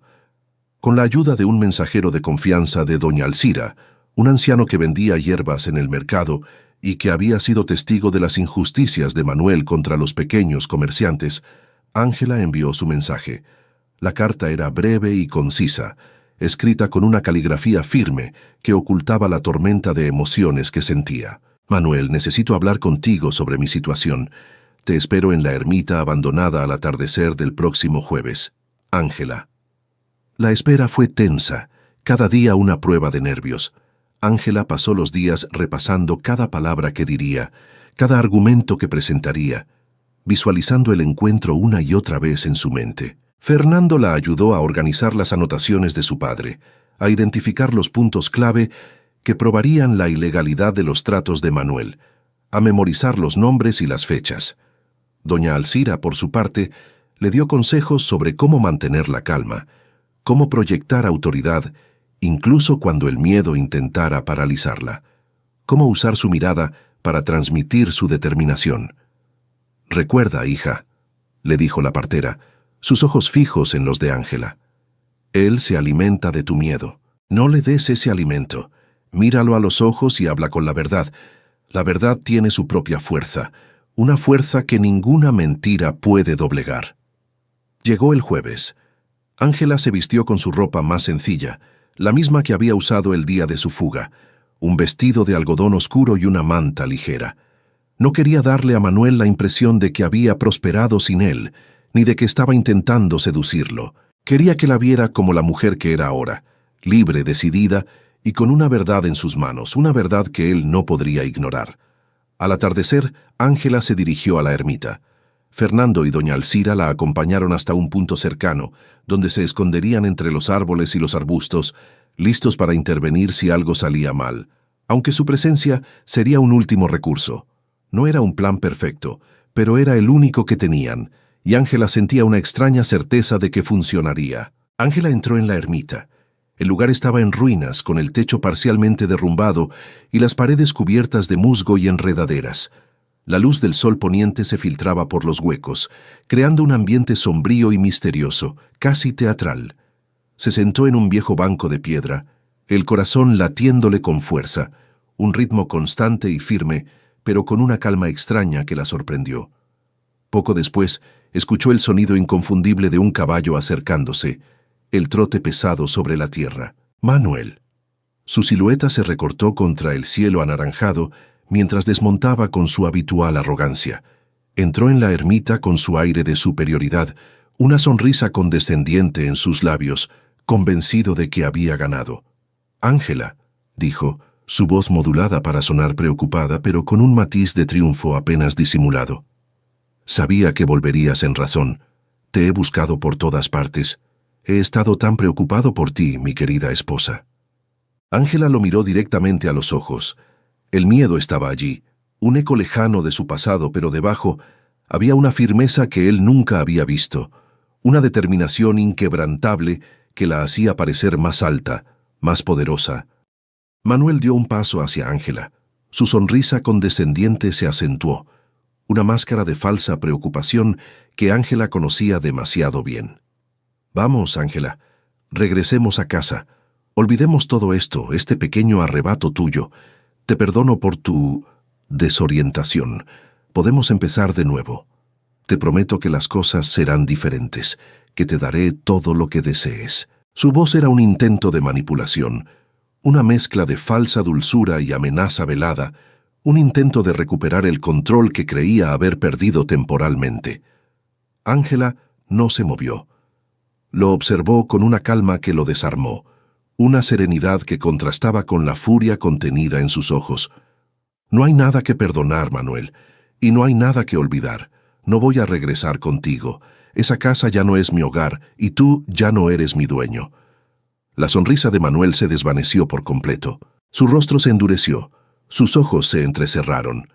Con la ayuda de un mensajero de confianza de doña Alcira, un anciano que vendía hierbas en el mercado y que había sido testigo de las injusticias de Manuel contra los pequeños comerciantes, Ángela envió su mensaje. La carta era breve y concisa, escrita con una caligrafía firme que ocultaba la tormenta de emociones que sentía. «Manuel, necesito hablar contigo sobre mi situación. Te espero en la ermita abandonada al atardecer del próximo jueves. Ángela». La espera fue tensa, cada día una prueba de nervios. Ángela pasó los días repasando cada palabra que diría, cada argumento que presentaría, visualizando el encuentro una y otra vez en su mente. Fernando la ayudó a organizar las anotaciones de su padre, a identificar los puntos clave que probarían la ilegalidad de los tratos de Manuel, a memorizar los nombres y las fechas. Doña Alcira, por su parte, le dio consejos sobre cómo mantener la calma, cómo proyectar autoridad, incluso cuando el miedo intentara paralizarla, cómo usar su mirada para transmitir su determinación. «Recuerda, hija», le dijo la partera, sus ojos fijos en los de Ángela. «Él se alimenta de tu miedo. No le des ese alimento. Míralo a los ojos y habla con la verdad. La verdad tiene su propia fuerza, una fuerza que ninguna mentira puede doblegar». Llegó el jueves. Ángela se vistió con su ropa más sencilla, la misma que había usado el día de su fuga, un vestido de algodón oscuro y una manta ligera. No quería darle a Manuel la impresión de que había prosperado sin él, ni de que estaba intentando seducirlo. Quería que la viera como la mujer que era ahora, libre, decidida y con una verdad en sus manos, una verdad que él no podría ignorar. Al atardecer, Ángela se dirigió a la ermita. Fernando y doña Alcira la acompañaron hasta un punto cercano, donde se esconderían entre los árboles y los arbustos, listos para intervenir si algo salía mal, aunque su presencia sería un último recurso. No era un plan perfecto, pero era el único que tenían, y Ángela sentía una extraña certeza de que funcionaría. Ángela entró en la ermita. El lugar estaba en ruinas, con el techo parcialmente derrumbado y las paredes cubiertas de musgo y enredaderas. La luz del sol poniente se filtraba por los huecos, creando un ambiente sombrío y misterioso, casi teatral. Se sentó en un viejo banco de piedra, el corazón latiéndole con fuerza, un ritmo constante y firme, pero con una calma extraña que la sorprendió. Poco después, escuchó el sonido inconfundible de un caballo acercándose, el trote pesado sobre la tierra. Manuel. Su silueta se recortó contra el cielo anaranjado mientras desmontaba con su habitual arrogancia. Entró en la ermita con su aire de superioridad, una sonrisa condescendiente en sus labios, convencido de que había ganado. «Ángela», dijo, su voz modulada para sonar preocupada, pero con un matiz de triunfo apenas disimulado. «Sabía que volverías en razón. Te he buscado por todas partes. He estado tan preocupado por ti, mi querida esposa». Ángela lo miró directamente a los ojos. El miedo estaba allí, un eco lejano de su pasado, pero debajo había una firmeza que él nunca había visto, una determinación inquebrantable que la hacía parecer más alta, más poderosa. Manuel dio un paso hacia Ángela. Su sonrisa condescendiente se acentuó, una máscara de falsa preocupación que Ángela conocía demasiado bien. «Vamos, Ángela, regresemos a casa. Olvidemos todo esto, este pequeño arrebato tuyo. Te perdono por tu desorientación. Podemos empezar de nuevo. Te prometo que las cosas serán diferentes, que te daré todo lo que desees». Su voz era un intento de manipulación, una mezcla de falsa dulzura y amenaza velada, un intento de recuperar el control que creía haber perdido temporalmente. Ángela no se movió. Lo observó con una calma que lo desarmó, una serenidad que contrastaba con la furia contenida en sus ojos. «No hay nada que perdonar, Manuel, y no hay nada que olvidar. No voy a regresar contigo. Esa casa ya no es mi hogar, y tú ya no eres mi dueño». La sonrisa de Manuel se desvaneció por completo. Su rostro se endureció. Sus ojos se entrecerraron.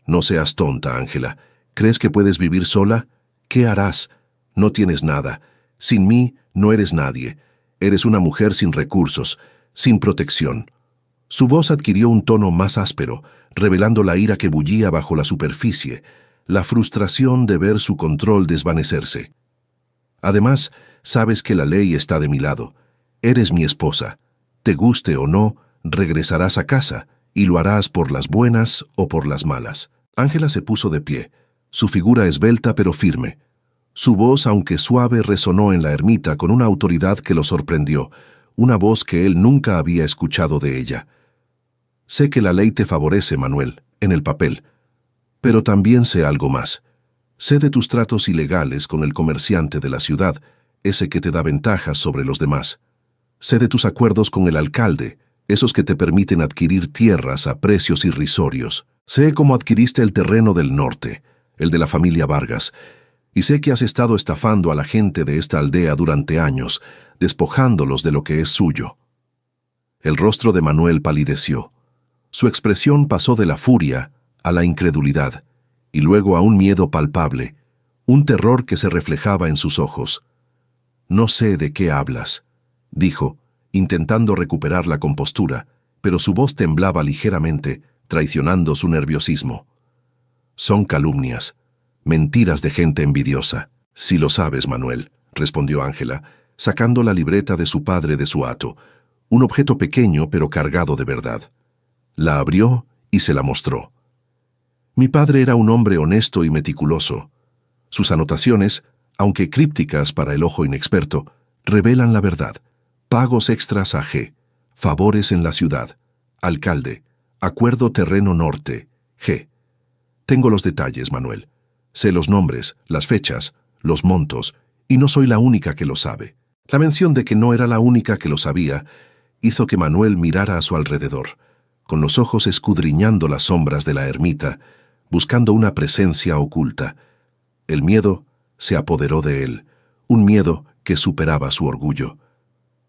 «No seas tonta, Ángela. ¿Crees que puedes vivir sola? ¿Qué harás? No tienes nada. Sin mí no eres nadie. Eres una mujer sin recursos, sin protección». Su voz adquirió un tono más áspero, revelando la ira que bullía bajo la superficie, la frustración de ver su control desvanecerse. «Además, sabes que la ley está de mi lado. Eres mi esposa. Te guste o no, regresarás a casa, y lo harás por las buenas o por las malas». Ángela se puso de pie, su figura esbelta pero firme. Su voz, aunque suave, resonó en la ermita con una autoridad que lo sorprendió, una voz que él nunca había escuchado de ella. «Sé que la ley te favorece, Manuel, en el papel, pero también sé algo más. Sé de tus tratos ilegales con el comerciante de la ciudad, ese que te da ventajas sobre los demás. Sé de tus acuerdos con el alcalde, esos que te permiten adquirir tierras a precios irrisorios. Sé cómo adquiriste el terreno del norte, el de la familia Vargas, y sé que has estado estafando a la gente de esta aldea durante años, despojándolos de lo que es suyo. El rostro de Manuel palideció. Su expresión pasó de la furia a la incredulidad, y luego a un miedo palpable, un terror que se reflejaba en sus ojos. «No sé de qué hablas», dijo, intentando recuperar la compostura, pero su voz temblaba ligeramente, traicionando su nerviosismo. «Son calumnias, mentiras de gente envidiosa». «Sí lo sabes, Manuel», respondió Ángela, sacando la libreta de su padre de su hato, un objeto pequeño pero cargado de verdad. La abrió y se la mostró. «Mi padre era un hombre honesto y meticuloso. Sus anotaciones, aunque crípticas para el ojo inexperto, revelan la verdad. Pagos extras a G. Favores en la ciudad. Alcalde. Acuerdo terreno norte. G. Tengo los detalles, Manuel. Sé los nombres, las fechas, los montos, y no soy la única que lo sabe». La mención de que no era la única que lo sabía hizo que Manuel mirara a su alrededor, con los ojos escudriñando las sombras de la ermita, buscando una presencia oculta. El miedo se apoderó de él, un miedo que superaba su orgullo.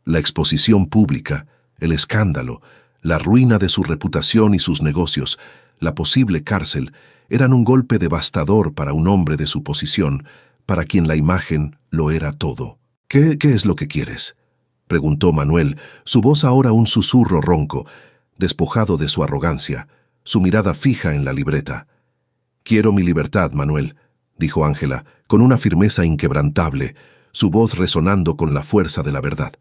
La exposición pública, el escándalo, la ruina de su reputación y sus negocios, la posible cárcel, eran un golpe devastador para un hombre de su posición, para quien la imagen lo era todo. ¿Qué es lo que quieres?», preguntó Manuel, su voz ahora un susurro ronco, despojado de su arrogancia, su mirada fija en la libreta. «Quiero mi libertad, Manuel», dijo Ángela, con una firmeza inquebrantable, su voz resonando con la fuerza de la verdad.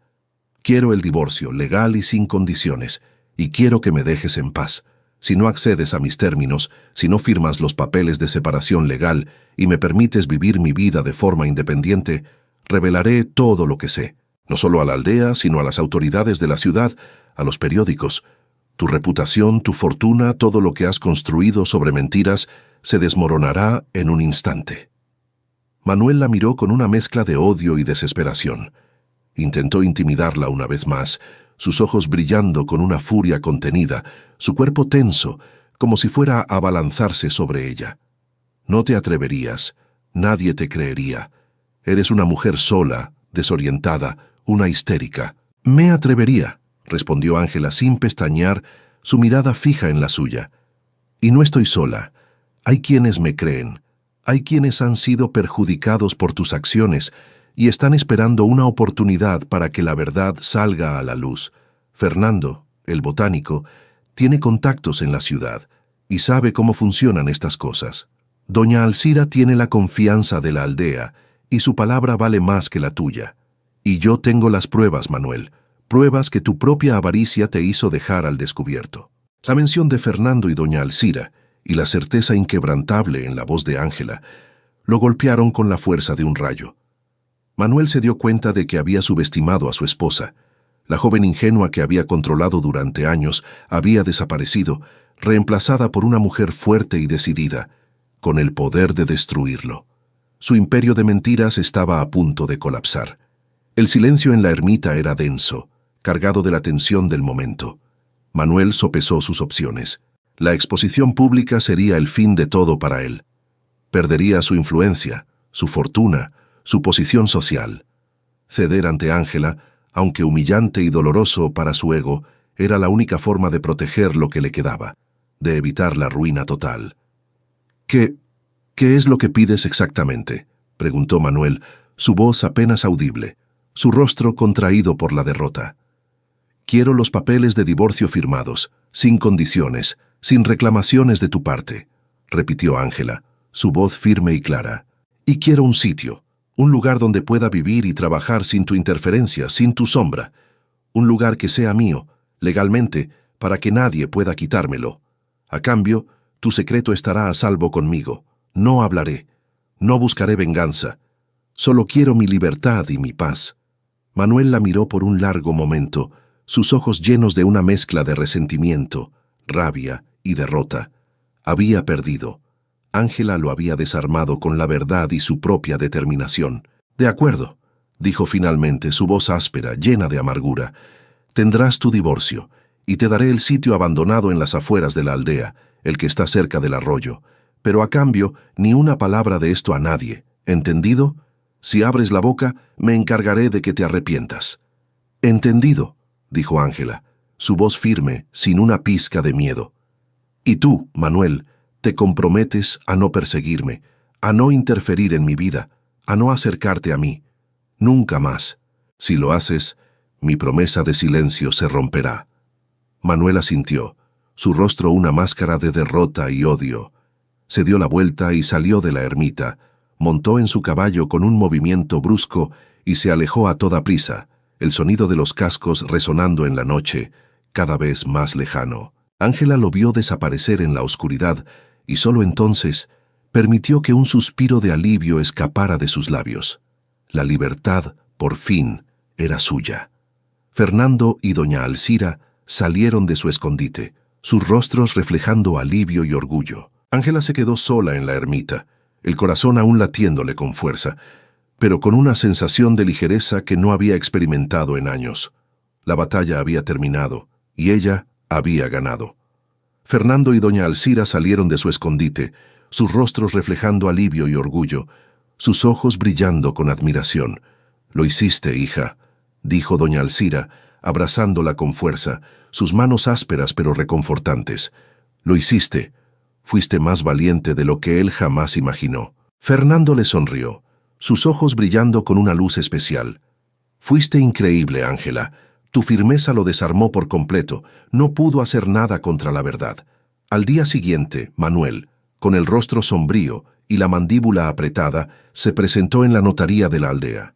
«Quiero el divorcio, legal y sin condiciones, y quiero que me dejes en paz. Si no accedes a mis términos, si no firmas los papeles de separación legal y me permites vivir mi vida de forma independiente, revelaré todo lo que sé, no solo a la aldea, sino a las autoridades de la ciudad, a los periódicos. Tu reputación, tu fortuna, todo lo que has construido sobre mentiras, se desmoronará en un instante». Manuel la miró con una mezcla de odio y desesperación. Intentó intimidarla una vez más, sus ojos brillando con una furia contenida, su cuerpo tenso, como si fuera a abalanzarse sobre ella. «No te atreverías, nadie te creería. Eres una mujer sola, desorientada, una histérica». «Me atrevería», respondió Ángela sin pestañear, su mirada fija en la suya. «Y no estoy sola. Hay quienes me creen. Hay quienes han sido perjudicados por tus acciones y están esperando una oportunidad para que la verdad salga a la luz. Fernando, el botánico, tiene contactos en la ciudad y sabe cómo funcionan estas cosas. Doña Alcira tiene la confianza de la aldea y su palabra vale más que la tuya. Y yo tengo las pruebas, Manuel, pruebas que tu propia avaricia te hizo dejar al descubierto». La mención de Fernando y doña Alcira y la certeza inquebrantable en la voz de Ángela lo golpearon con la fuerza de un rayo. Manuel se dio cuenta de que había subestimado a su esposa. La joven ingenua que había controlado durante años había desaparecido, reemplazada por una mujer fuerte y decidida, con el poder de destruirlo. Su imperio de mentiras estaba a punto de colapsar. El silencio en la ermita era denso, cargado de la tensión del momento. Manuel sopesó sus opciones. La exposición pública sería el fin de todo para él. Perdería su influencia, su fortuna, su posición social. Ceder ante Ángela, aunque humillante y doloroso para su ego, era la única forma de proteger lo que le quedaba, de evitar la ruina total. ¿Qué es lo que pides exactamente?», preguntó Manuel, su voz apenas audible, su rostro contraído por la derrota. «Quiero los papeles de divorcio firmados, sin condiciones, sin reclamaciones de tu parte», repitió Ángela, su voz firme y clara. «Y quiero un sitio, un lugar donde pueda vivir y trabajar sin tu interferencia, sin tu sombra. Un lugar que sea mío, legalmente, para que nadie pueda quitármelo. A cambio, tu secreto estará a salvo conmigo. No hablaré, no buscaré venganza. Solo quiero mi libertad y mi paz». Manuel la miró por un largo momento, sus ojos llenos de una mezcla de resentimiento, rabia y derrota. Había perdido. Ángela lo había desarmado con la verdad y su propia determinación. «De acuerdo», dijo finalmente, su voz áspera, llena de amargura. «Tendrás tu divorcio, y te daré el sitio abandonado en las afueras de la aldea, el que está cerca del arroyo. Pero a cambio, ni una palabra de esto a nadie. ¿Entendido? Si abres la boca, me encargaré de que te arrepientas». «Entendido», dijo Ángela, su voz firme, sin una pizca de miedo. «Y tú, Manuel, te comprometes a no perseguirme, a no interferir en mi vida, a no acercarte a mí. Nunca más. Si lo haces, mi promesa de silencio se romperá». Manuel asintió, su rostro una máscara de derrota y odio. Se dio la vuelta y salió de la ermita, montó en su caballo con un movimiento brusco y se alejó a toda prisa, el sonido de los cascos resonando en la noche, cada vez más lejano. Ángela lo vio desaparecer en la oscuridad y solo entonces permitió que un suspiro de alivio escapara de sus labios. La libertad, por fin, era suya. Fernando y doña Alzira salieron de su escondite, sus rostros reflejando alivio y orgullo. Ángela se quedó sola en la ermita, el corazón aún latiéndole con fuerza, pero con una sensación de ligereza que no había experimentado en años. La batalla había terminado, y ella había ganado. Fernando y doña Alzira salieron de su escondite, sus rostros reflejando alivio y orgullo, sus ojos brillando con admiración. «Lo hiciste, hija», dijo doña Alzira, abrazándola con fuerza, sus manos ásperas pero reconfortantes. «Lo hiciste. Fuiste más valiente de lo que él jamás imaginó». Fernando le sonrió, sus ojos brillando con una luz especial. «Fuiste increíble, Ángela. Tu firmeza lo desarmó por completo. No pudo hacer nada contra la verdad». Al día siguiente, Manuel, con el rostro sombrío y la mandíbula apretada, se presentó en la notaría de la aldea.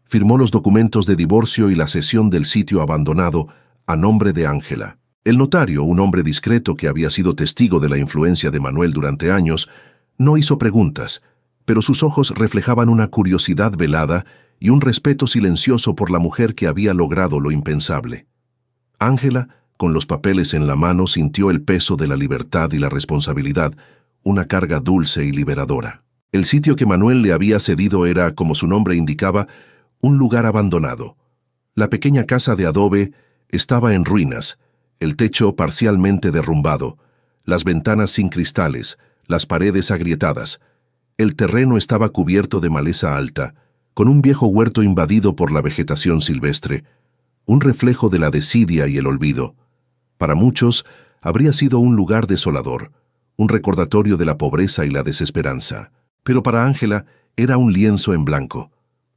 Firmó los documentos de divorcio y la cesión del sitio abandonado a nombre de Ángela. El notario, un hombre discreto que había sido testigo de la influencia de Manuel durante años, no hizo preguntas, pero sus ojos reflejaban una curiosidad velada y un respeto silencioso por la mujer que había logrado lo impensable. Ángela, con los papeles en la mano, sintió el peso de la libertad y la responsabilidad, una carga dulce y liberadora. El sitio que Manuel le había cedido era, como su nombre indicaba, un lugar abandonado. La pequeña casa de adobe estaba en ruinas, el techo parcialmente derrumbado, las ventanas sin cristales, las paredes agrietadas. El terreno estaba cubierto de maleza alta, con un viejo huerto invadido por la vegetación silvestre, un reflejo de la desidia y el olvido. Para muchos, habría sido un lugar desolador, un recordatorio de la pobreza y la desesperanza. Pero para Ángela era un lienzo en blanco,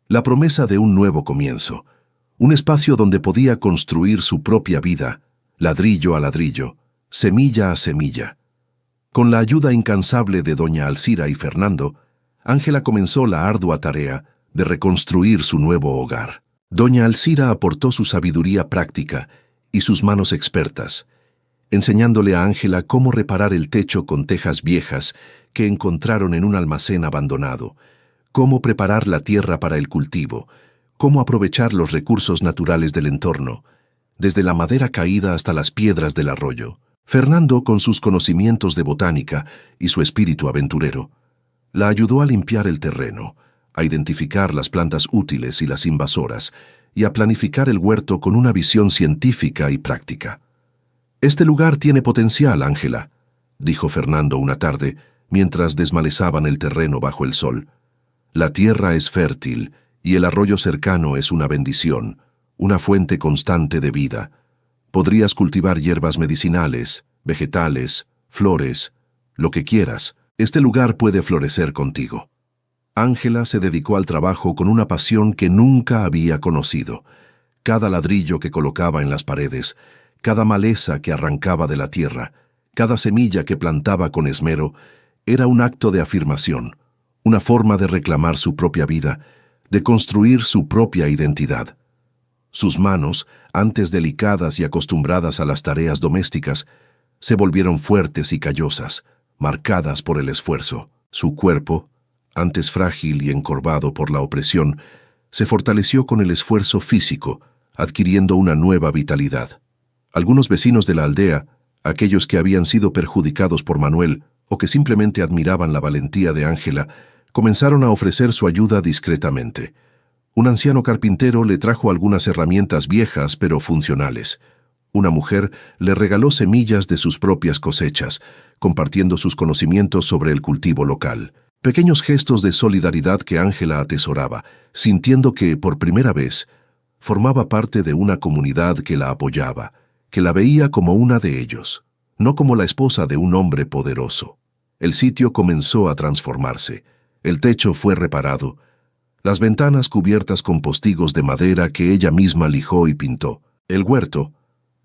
la promesa de un nuevo comienzo, un espacio donde podía construir su propia vida, ladrillo a ladrillo, semilla a semilla. Con la ayuda incansable de doña Alzira y Fernando, Ángela comenzó la ardua tarea de reconstruir su nuevo hogar. Doña Alzira aportó su sabiduría práctica y sus manos expertas, enseñándole a Ángela cómo reparar el techo con tejas viejas que encontraron en un almacén abandonado, cómo preparar la tierra para el cultivo, cómo aprovechar los recursos naturales del entorno, desde la madera caída hasta las piedras del arroyo. Fernando, con sus conocimientos de botánica y su espíritu aventurero, la ayudó a limpiar el terreno, a identificar las plantas útiles y las invasoras, y a planificar el huerto con una visión científica y práctica. «Este lugar tiene potencial, Ángela», dijo Fernando una tarde, mientras desmalezaban el terreno bajo el sol. «La tierra es fértil y el arroyo cercano es una bendición, una fuente constante de vida. Podrías cultivar hierbas medicinales, vegetales, flores, lo que quieras. Este lugar puede florecer contigo». Ángela se dedicó al trabajo con una pasión que nunca había conocido. Cada ladrillo que colocaba en las paredes, cada maleza que arrancaba de la tierra, cada semilla que plantaba con esmero, era un acto de afirmación, una forma de reclamar su propia vida, de construir su propia identidad. Sus manos, antes delicadas y acostumbradas a las tareas domésticas, se volvieron fuertes y callosas, marcadas por el esfuerzo. Su cuerpo, antes frágil y encorvado por la opresión, se fortaleció con el esfuerzo físico, adquiriendo una nueva vitalidad. Algunos vecinos de la aldea, aquellos que habían sido perjudicados por Manuel o que simplemente admiraban la valentía de Ángela, comenzaron a ofrecer su ayuda discretamente. Un anciano carpintero le trajo algunas herramientas viejas pero funcionales. Una mujer le regaló semillas de sus propias cosechas, compartiendo sus conocimientos sobre el cultivo local. Pequeños gestos de solidaridad que Ángela atesoraba, sintiendo que, por primera vez, formaba parte de una comunidad que la apoyaba, que la veía como una de ellos, no como la esposa de un hombre poderoso. El sitio comenzó a transformarse. El techo fue reparado, las ventanas cubiertas con postigos de madera que ella misma lijó y pintó. El huerto,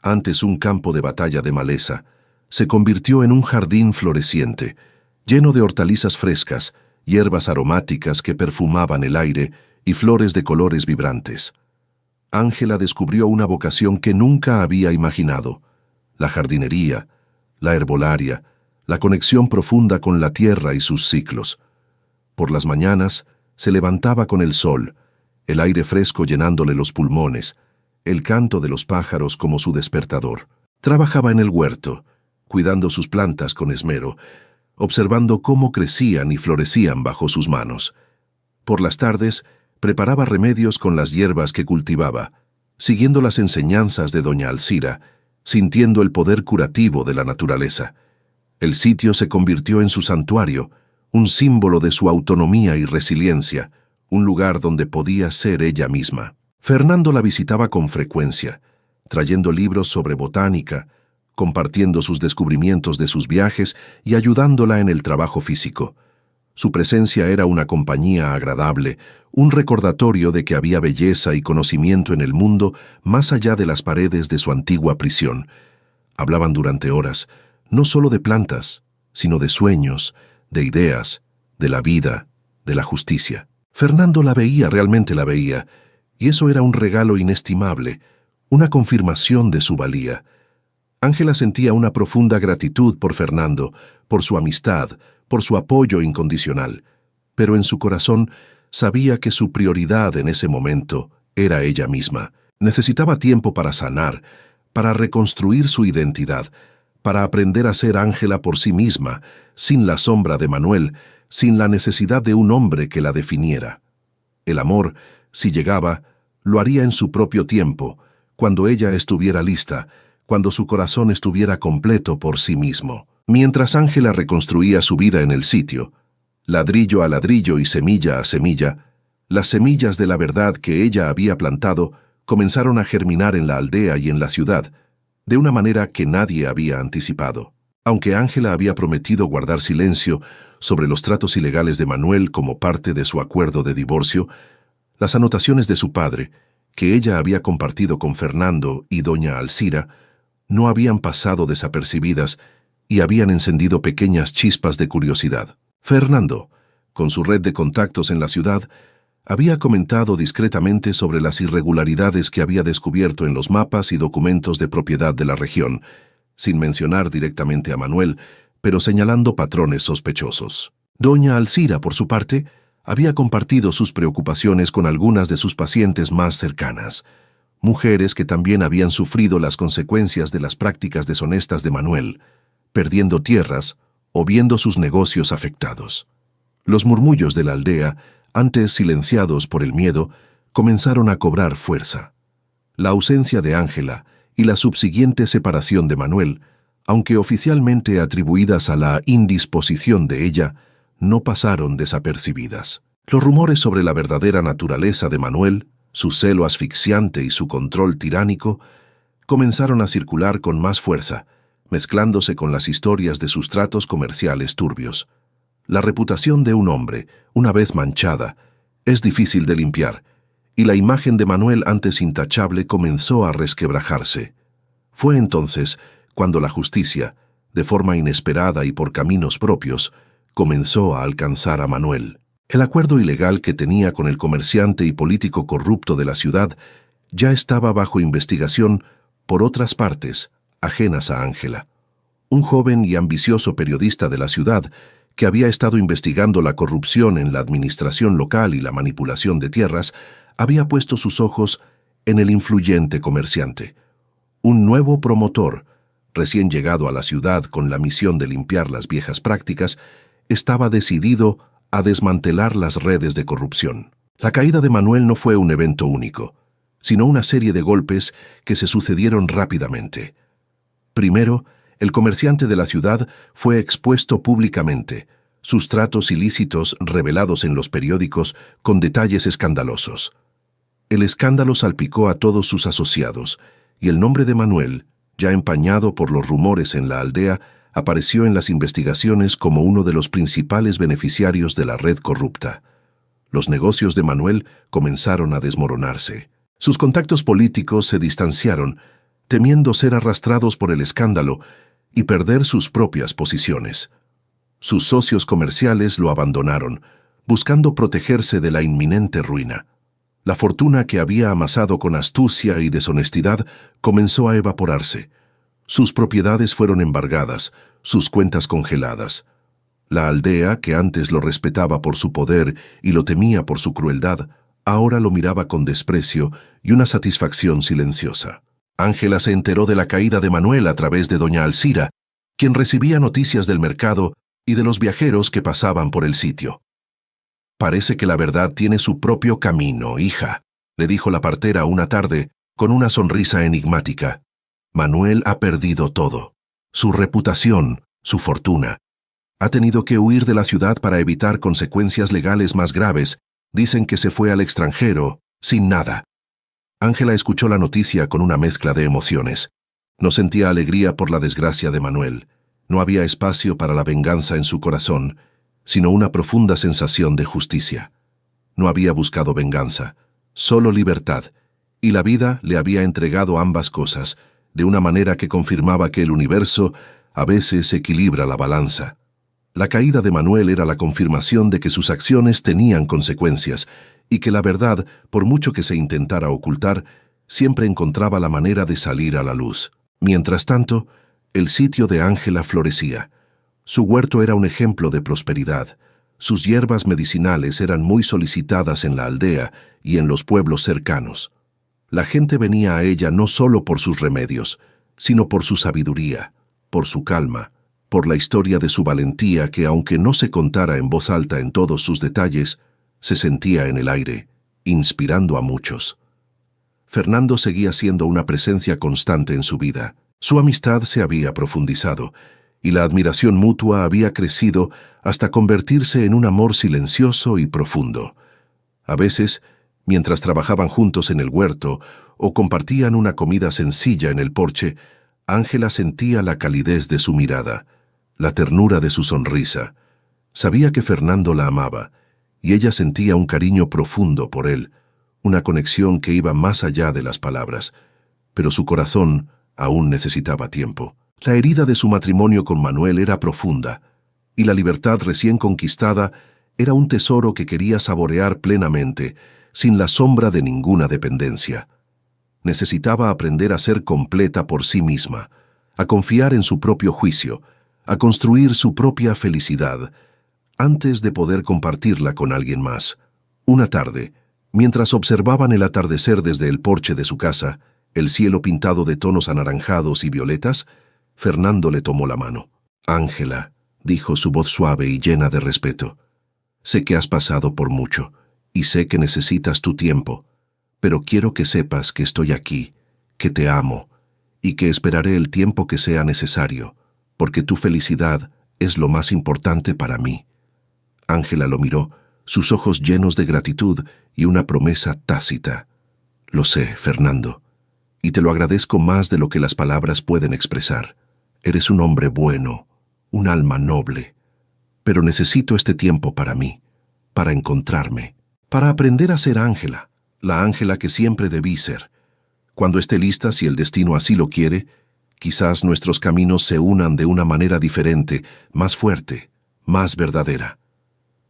antes un campo de batalla de maleza, se convirtió en un jardín floreciente, lleno de hortalizas frescas, hierbas aromáticas que perfumaban el aire y flores de colores vibrantes. Ángela descubrió una vocación que nunca había imaginado: la jardinería, la herbolaria, la conexión profunda con la tierra y sus ciclos. Por las mañanas se levantaba con el sol, el aire fresco llenándole los pulmones, el canto de los pájaros como su despertador. Trabajaba en el huerto, cuidando sus plantas con esmero, observando cómo crecían y florecían bajo sus manos. Por las tardes, preparaba remedios con las hierbas que cultivaba, siguiendo las enseñanzas de doña Alcira, sintiendo el poder curativo de la naturaleza. El sitio se convirtió en su santuario, un símbolo de su autonomía y resiliencia, un lugar donde podía ser ella misma. Fernando la visitaba con frecuencia, trayendo libros sobre botánica, compartiendo sus descubrimientos de sus viajes y ayudándola en el trabajo físico. Su presencia era una compañía agradable, un recordatorio de que había belleza y conocimiento en el mundo más allá de las paredes de su antigua prisión. Hablaban durante horas, no solo de plantas, sino de sueños, de ideas, de la vida, de la justicia. Fernando la veía, realmente la veía, y eso era un regalo inestimable, una confirmación de su valía. Ángela sentía una profunda gratitud por Fernando, por su amistad, por su apoyo incondicional, pero en su corazón sabía que su prioridad en ese momento era ella misma. Necesitaba tiempo para sanar, para reconstruir su identidad, para aprender a ser Ángela por sí misma, sin la sombra de Manuel, sin la necesidad de un hombre que la definiera. El amor, si llegaba, lo haría en su propio tiempo, cuando ella estuviera lista, cuando su corazón estuviera completo por sí mismo. Mientras Ángela reconstruía su vida en el sitio, ladrillo a ladrillo y semilla a semilla, las semillas de la verdad que ella había plantado comenzaron a germinar en la aldea y en la ciudad, de una manera que nadie había anticipado. Aunque Ángela había prometido guardar silencio sobre los tratos ilegales de Manuel como parte de su acuerdo de divorcio, las anotaciones de su padre, que ella había compartido con Fernando y doña Alcira, no habían pasado desapercibidas y habían encendido pequeñas chispas de curiosidad. Fernando, con su red de contactos en la ciudad, había comentado discretamente sobre las irregularidades que había descubierto en los mapas y documentos de propiedad de la región, sin mencionar directamente a Manuel, pero señalando patrones sospechosos. Doña Alcira, por su parte, había compartido sus preocupaciones con algunas de sus pacientes más cercanas, mujeres que también habían sufrido las consecuencias de las prácticas deshonestas de Manuel, perdiendo tierras o viendo sus negocios afectados. Los murmullos de la aldea, antes silenciados por el miedo, comenzaron a cobrar fuerza. La ausencia de Ángela y la subsiguiente separación de Manuel, aunque oficialmente atribuidas a la indisposición de ella, no pasaron desapercibidas. Los rumores sobre la verdadera naturaleza de Manuel, su celo asfixiante y su control tiránico, comenzaron a circular con más fuerza, mezclándose con las historias de sus tratos comerciales turbios. La reputación de un hombre, una vez manchada, es difícil de limpiar, y la imagen de Manuel antes intachable comenzó a resquebrajarse. Fue entonces cuando la justicia, de forma inesperada y por caminos propios, comenzó a alcanzar a Manuel. El acuerdo ilegal que tenía con el comerciante y político corrupto de la ciudad ya estaba bajo investigación por otras partes, ajenas a Ángela. Un joven y ambicioso periodista de la ciudad, que había estado investigando la corrupción en la administración local y la manipulación de tierras, había puesto sus ojos en el influyente comerciante. Un nuevo promotor, recién llegado a la ciudad con la misión de limpiar las viejas prácticas, estaba decidido a desmantelar las redes de corrupción. La caída de Manuel no fue un evento único, sino una serie de golpes que se sucedieron rápidamente. Primero, el comerciante de la ciudad fue expuesto públicamente, sus tratos ilícitos revelados en los periódicos con detalles escandalosos. El escándalo salpicó a todos sus asociados, y el nombre de Manuel, ya empañado por los rumores en la aldea, apareció en las investigaciones como uno de los principales beneficiarios de la red corrupta. Los negocios de Manuel comenzaron a desmoronarse. Sus contactos políticos se distanciaron, temiendo ser arrastrados por el escándalo y perder sus propias posiciones. Sus socios comerciales lo abandonaron, buscando protegerse de la inminente ruina. La fortuna que había amasado con astucia y deshonestidad comenzó a evaporarse. Sus propiedades fueron embargadas, sus cuentas congeladas. La aldea, que antes lo respetaba por su poder y lo temía por su crueldad, ahora lo miraba con desprecio y una satisfacción silenciosa. Ángela se enteró de la caída de Manuel a través de doña Alcira, quien recibía noticias del mercado y de los viajeros que pasaban por el sitio. «Parece que la verdad tiene su propio camino, hija», le dijo la partera una tarde con una sonrisa enigmática. «Manuel ha perdido todo, su reputación, su fortuna. Ha tenido que huir de la ciudad para evitar consecuencias legales más graves. Dicen que se fue al extranjero, sin nada». Ángela escuchó la noticia con una mezcla de emociones. No sentía alegría por la desgracia de Manuel. No había espacio para la venganza en su corazón, sino una profunda sensación de justicia. No había buscado venganza, solo libertad, y la vida le había entregado ambas cosas, de una manera que confirmaba que el universo a veces equilibra la balanza. La caída de Manuel era la confirmación de que sus acciones tenían consecuencias, y que la verdad, por mucho que se intentara ocultar, siempre encontraba la manera de salir a la luz. Mientras tanto, el sitio de Ángela florecía. Su huerto era un ejemplo de prosperidad. Sus hierbas medicinales eran muy solicitadas en la aldea y en los pueblos cercanos. La gente venía a ella no solo por sus remedios, sino por su sabiduría, por su calma, por la historia de su valentía que, aunque no se contara en voz alta en todos sus detalles, se sentía en el aire, inspirando a muchos. Fernando seguía siendo una presencia constante en su vida. Su amistad se había profundizado, y la admiración mutua había crecido hasta convertirse en un amor silencioso y profundo. A veces, mientras trabajaban juntos en el huerto o compartían una comida sencilla en el porche, Ángela sentía la calidez de su mirada, la ternura de su sonrisa. Sabía que Fernando la amaba, y ella sentía un cariño profundo por él, una conexión que iba más allá de las palabras, pero su corazón aún necesitaba tiempo. La herida de su matrimonio con Manuel era profunda, y la libertad recién conquistada era un tesoro que quería saborear plenamente, sin la sombra de ninguna dependencia. Necesitaba aprender a ser completa por sí misma, a confiar en su propio juicio, a construir su propia felicidad, antes de poder compartirla con alguien más. Una tarde, mientras observaban el atardecer desde el porche de su casa, el cielo pintado de tonos anaranjados y violetas, Fernando le tomó la mano. «Ángela», dijo su voz suave y llena de respeto, «sé que has pasado por mucho, y sé que necesitas tu tiempo, pero quiero que sepas que estoy aquí, que te amo, y que esperaré el tiempo que sea necesario, porque tu felicidad es lo más importante para mí». Ángela lo miró, sus ojos llenos de gratitud y una promesa tácita. «Lo sé, Fernando, y te lo agradezco más de lo que las palabras pueden expresar. Eres un hombre bueno, un alma noble, pero necesito este tiempo para mí, para encontrarme, para aprender a ser Ángela, la Ángela que siempre debí ser. Cuando esté lista, si el destino así lo quiere, quizás nuestros caminos se unan de una manera diferente, más fuerte, más verdadera».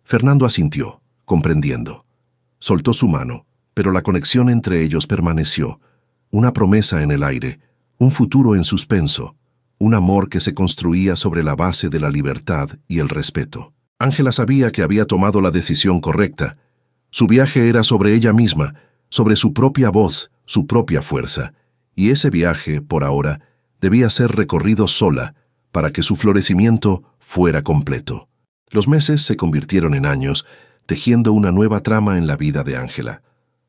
Fernando asintió, comprendiendo. Soltó su mano, pero la conexión entre ellos permaneció, una promesa en el aire, un futuro en suspenso, un amor que se construía sobre la base de la libertad y el respeto. Ángela sabía que había tomado la decisión correcta. Su viaje era sobre ella misma, sobre su propia voz, su propia fuerza, y ese viaje, por ahora, debía ser recorrido sola, para que su florecimiento fuera completo. Los meses se convirtieron en años, tejiendo una nueva trama en la vida de Ángela.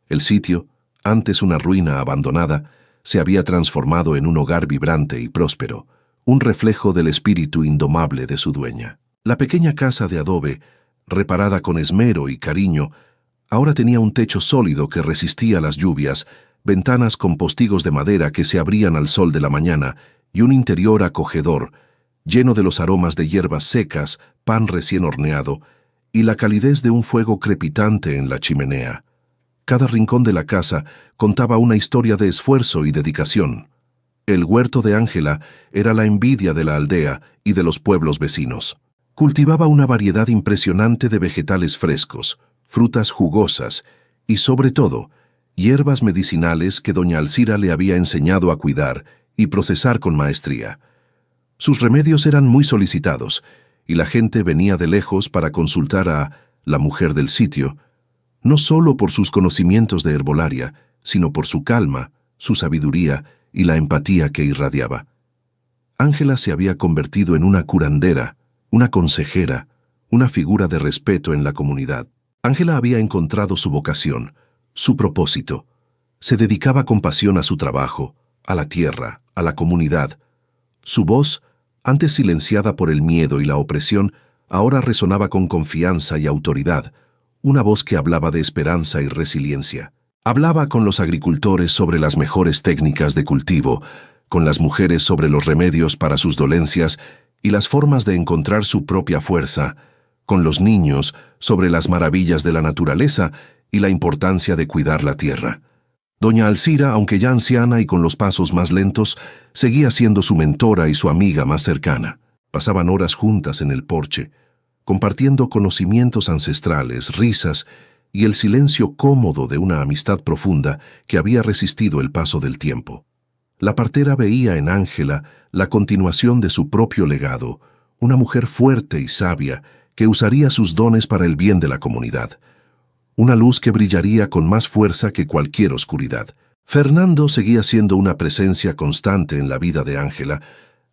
El sitio, antes una ruina abandonada, se había transformado en un hogar vibrante y próspero, un reflejo del espíritu indomable de su dueña. La pequeña casa de adobe, reparada con esmero y cariño, ahora tenía un techo sólido que resistía las lluvias, ventanas con postigos de madera que se abrían al sol de la mañana y un interior acogedor, lleno de los aromas de hierbas secas, pan recién horneado y la calidez de un fuego crepitante en la chimenea. Cada rincón de la casa contaba una historia de esfuerzo y dedicación. El huerto de Ángela era la envidia de la aldea y de los pueblos vecinos. Cultivaba una variedad impresionante de vegetales frescos, frutas jugosas y, sobre todo, hierbas medicinales que doña Alcira le había enseñado a cuidar y procesar con maestría. Sus remedios eran muy solicitados y la gente venía de lejos para consultar a la mujer del sitio, no solo por sus conocimientos de herbolaria, sino por su calma, su sabiduría y la empatía que irradiaba. Ángela se había convertido en una curandera, una consejera, una figura de respeto en la comunidad. Ángela había encontrado su vocación, su propósito. Se dedicaba con pasión a su trabajo, a la tierra, a la comunidad. Su voz, antes silenciada por el miedo y la opresión, ahora resonaba con confianza y autoridad, una voz que hablaba de esperanza y resiliencia. Hablaba con los agricultores sobre las mejores técnicas de cultivo, con las mujeres sobre los remedios para sus dolencias y las formas de encontrar su propia fuerza, con los niños sobre las maravillas de la naturaleza y la importancia de cuidar la tierra. Doña Alcira, aunque ya anciana y con los pasos más lentos, seguía siendo su mentora y su amiga más cercana. Pasaban horas juntas en el porche, compartiendo conocimientos ancestrales, risas y el silencio cómodo de una amistad profunda que había resistido el paso del tiempo. La partera veía en Ángela la continuación de su propio legado, una mujer fuerte y sabia que usaría sus dones para el bien de la comunidad. Una luz que brillaría con más fuerza que cualquier oscuridad. Fernando seguía siendo una presencia constante en la vida de Ángela,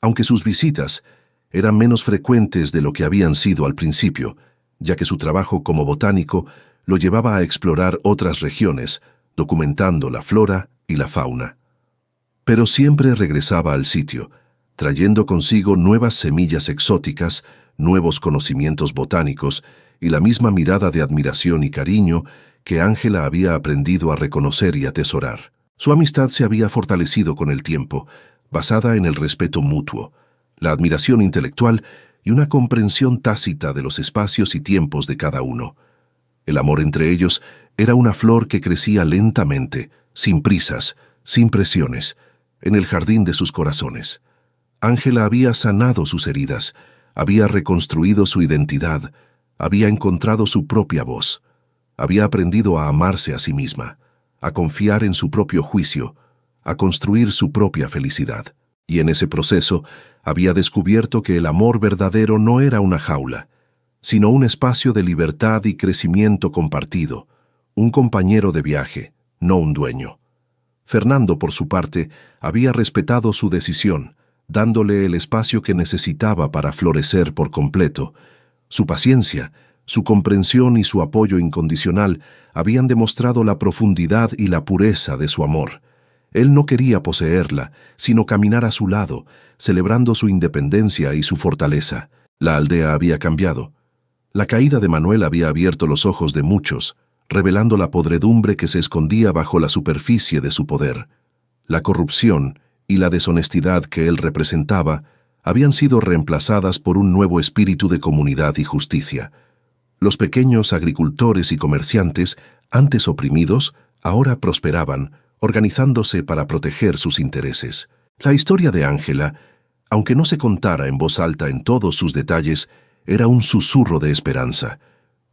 aunque sus visitas eran menos frecuentes de lo que habían sido al principio, ya que su trabajo como botánico lo llevaba a explorar otras regiones, documentando la flora y la fauna. Pero siempre regresaba al sitio, trayendo consigo nuevas semillas exóticas, nuevos conocimientos botánicos y la misma mirada de admiración y cariño que Ángela había aprendido a reconocer y atesorar. Su amistad se había fortalecido con el tiempo, basada en el respeto mutuo, la admiración intelectual y una comprensión tácita de los espacios y tiempos de cada uno. El amor entre ellos era una flor que crecía lentamente, sin prisas, sin presiones, en el jardín de sus corazones. Ángela había sanado sus heridas, había reconstruido su identidad, había encontrado su propia voz, había aprendido a amarse a sí misma, a confiar en su propio juicio, a construir su propia felicidad. Y en ese proceso había descubierto que el amor verdadero no era una jaula, sino un espacio de libertad y crecimiento compartido, un compañero de viaje, no un dueño. Fernando, por su parte, había respetado su decisión, dándole el espacio que necesitaba para florecer por completo. Su paciencia, su comprensión y su apoyo incondicional habían demostrado la profundidad y la pureza de su amor. Él no quería poseerla, sino caminar a su lado, celebrando su independencia y su fortaleza. La aldea había cambiado. La caída de Manuel había abierto los ojos de muchos, revelando la podredumbre que se escondía bajo la superficie de su poder. La corrupción y la deshonestidad que él representaba habían sido reemplazadas por un nuevo espíritu de comunidad y justicia. Los pequeños agricultores y comerciantes, antes oprimidos, ahora prosperaban, organizándose para proteger sus intereses. La historia de Ángela, aunque no se contara en voz alta en todos sus detalles, era un susurro de esperanza,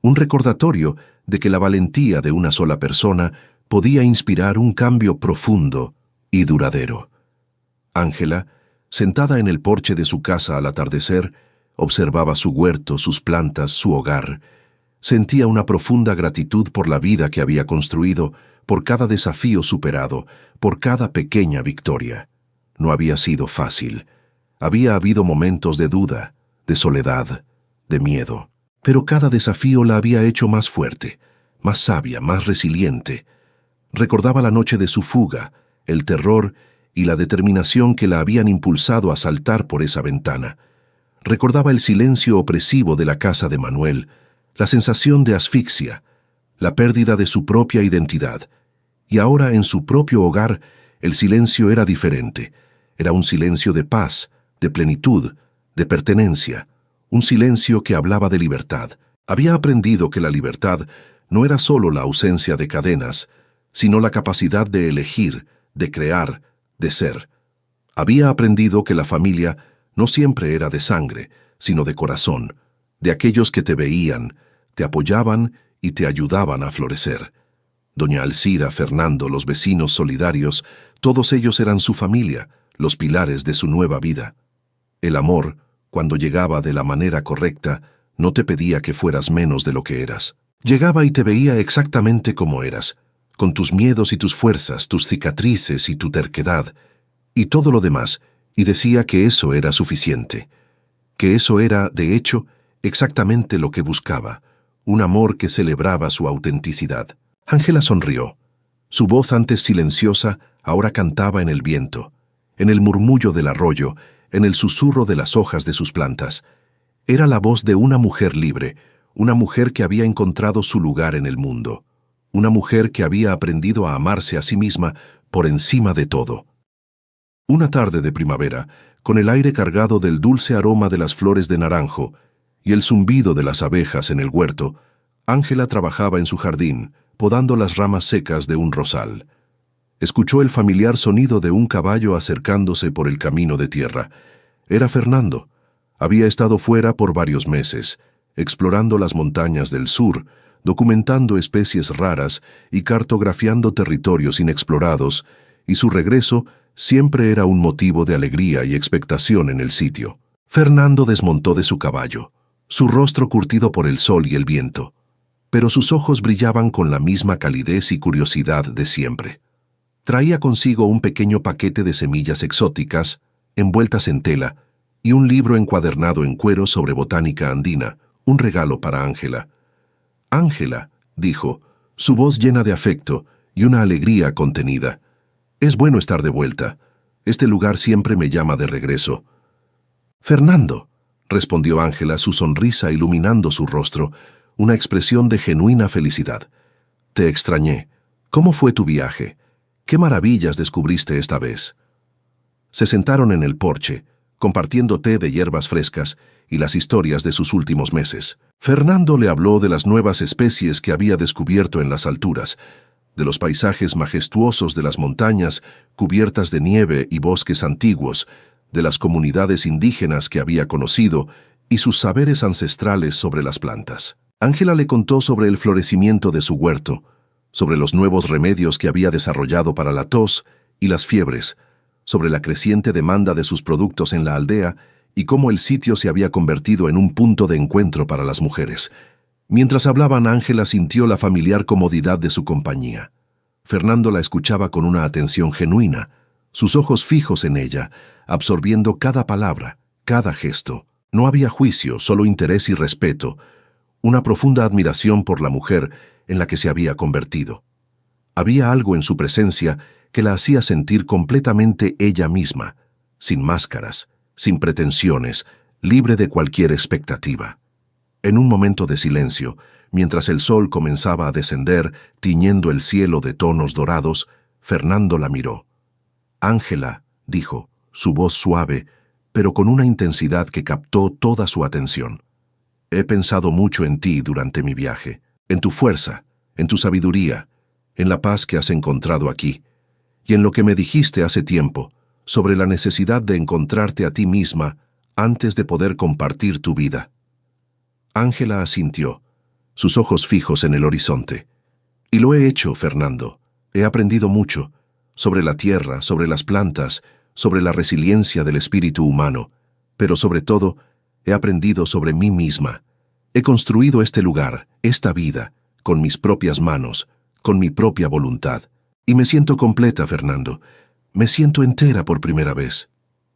un recordatorio de que la valentía de una sola persona podía inspirar un cambio profundo y duradero. Ángela, sentada en el porche de su casa al atardecer, observaba su huerto, sus plantas, su hogar. Sentía una profunda gratitud por la vida que había construido, por cada desafío superado, por cada pequeña victoria. No había sido fácil. Había habido momentos de duda, de soledad, de miedo. Pero cada desafío la había hecho más fuerte, más sabia, más resiliente. Recordaba la noche de su fuga, el terror y la determinación que la habían impulsado a saltar por esa ventana. Recordaba el silencio opresivo de la casa de Manuel, la sensación de asfixia, la pérdida de su propia identidad. Y ahora en su propio hogar el silencio era diferente. Era un silencio de paz, de plenitud, de pertenencia. Un silencio que hablaba de libertad. Había aprendido que la libertad no era solo la ausencia de cadenas, sino la capacidad de elegir, de crear, de ser. Había aprendido que la familia no siempre era de sangre, sino de corazón, de aquellos que te veían, te apoyaban y te ayudaban a florecer. Doña Alcira, Fernando, los vecinos solidarios, todos ellos eran su familia, los pilares de su nueva vida. El amor, cuando llegaba de la manera correcta, no te pedía que fueras menos de lo que eras. Llegaba y te veía exactamente como eras, con tus miedos y tus fuerzas, tus cicatrices y tu terquedad, y todo lo demás, y decía que eso era suficiente, que eso era, de hecho, exactamente lo que buscaba, un amor que celebraba su autenticidad. Ángela sonrió. Su voz antes silenciosa ahora cantaba en el viento, en el murmullo del arroyo, en el susurro de las hojas de sus plantas. Era la voz de una mujer libre, una mujer que había encontrado su lugar en el mundo, una mujer que había aprendido a amarse a sí misma por encima de todo. Una tarde de primavera, con el aire cargado del dulce aroma de las flores de naranjo y el zumbido de las abejas en el huerto, Ángela trabajaba en su jardín, podando las ramas secas de un rosal. Escuchó el familiar sonido de un caballo acercándose por el camino de tierra. Era Fernando. Había estado fuera por varios meses, explorando las montañas del sur, documentando especies raras y cartografiando territorios inexplorados, y su regreso siempre era un motivo de alegría y expectación en el sitio. Fernando desmontó de su caballo, su rostro curtido por el sol y el viento, pero sus ojos brillaban con la misma calidez y curiosidad de siempre. Traía consigo un pequeño paquete de semillas exóticas, envueltas en tela, y un libro encuadernado en cuero sobre botánica andina, un regalo para Ángela. «Ángela», dijo, su voz llena de afecto y una alegría contenida. «Es bueno estar de vuelta. Este lugar siempre me llama de regreso». «Fernando», respondió Ángela, su sonrisa iluminando su rostro, una expresión de genuina felicidad. «Te extrañé. ¿Cómo fue tu viaje? ¿Qué maravillas descubriste esta vez?» Se sentaron en el porche, compartiendo té de hierbas frescas y las historias de sus últimos meses. Fernando le habló de las nuevas especies que había descubierto en las alturas, de los paisajes majestuosos de las montañas cubiertas de nieve y bosques antiguos, de las comunidades indígenas que había conocido y sus saberes ancestrales sobre las plantas. Ángela le contó sobre el florecimiento de su huerto, sobre los nuevos remedios que había desarrollado para la tos y las fiebres, sobre la creciente demanda de sus productos en la aldea y cómo el sitio se había convertido en un punto de encuentro para las mujeres. Mientras hablaban, Ángela sintió la familiar comodidad de su compañía. Fernando la escuchaba con una atención genuina, sus ojos fijos en ella, absorbiendo cada palabra, cada gesto. No había juicio, solo interés y respeto, una profunda admiración por la mujer en la que se había convertido. Había algo en su presencia que la hacía sentir completamente ella misma, sin máscaras, sin pretensiones, libre de cualquier expectativa. En un momento de silencio, mientras el sol comenzaba a descender, tiñendo el cielo de tonos dorados, Fernando la miró. «Ángela», dijo, su voz suave, pero con una intensidad que captó toda su atención. «He pensado mucho en ti durante mi viaje, en tu fuerza, en tu sabiduría, en la paz que has encontrado aquí, y en lo que me dijiste hace tiempo sobre la necesidad de encontrarte a ti misma antes de poder compartir tu vida». Ángela asintió, sus ojos fijos en el horizonte. «Y lo he hecho, Fernando. He aprendido mucho, sobre la tierra, sobre las plantas, sobre la resiliencia del espíritu humano, pero sobre todo, he aprendido sobre mí misma. He construido este lugar, esta vida, con mis propias manos, con mi propia voluntad. Y me siento completa, Fernando. Me siento entera por primera vez».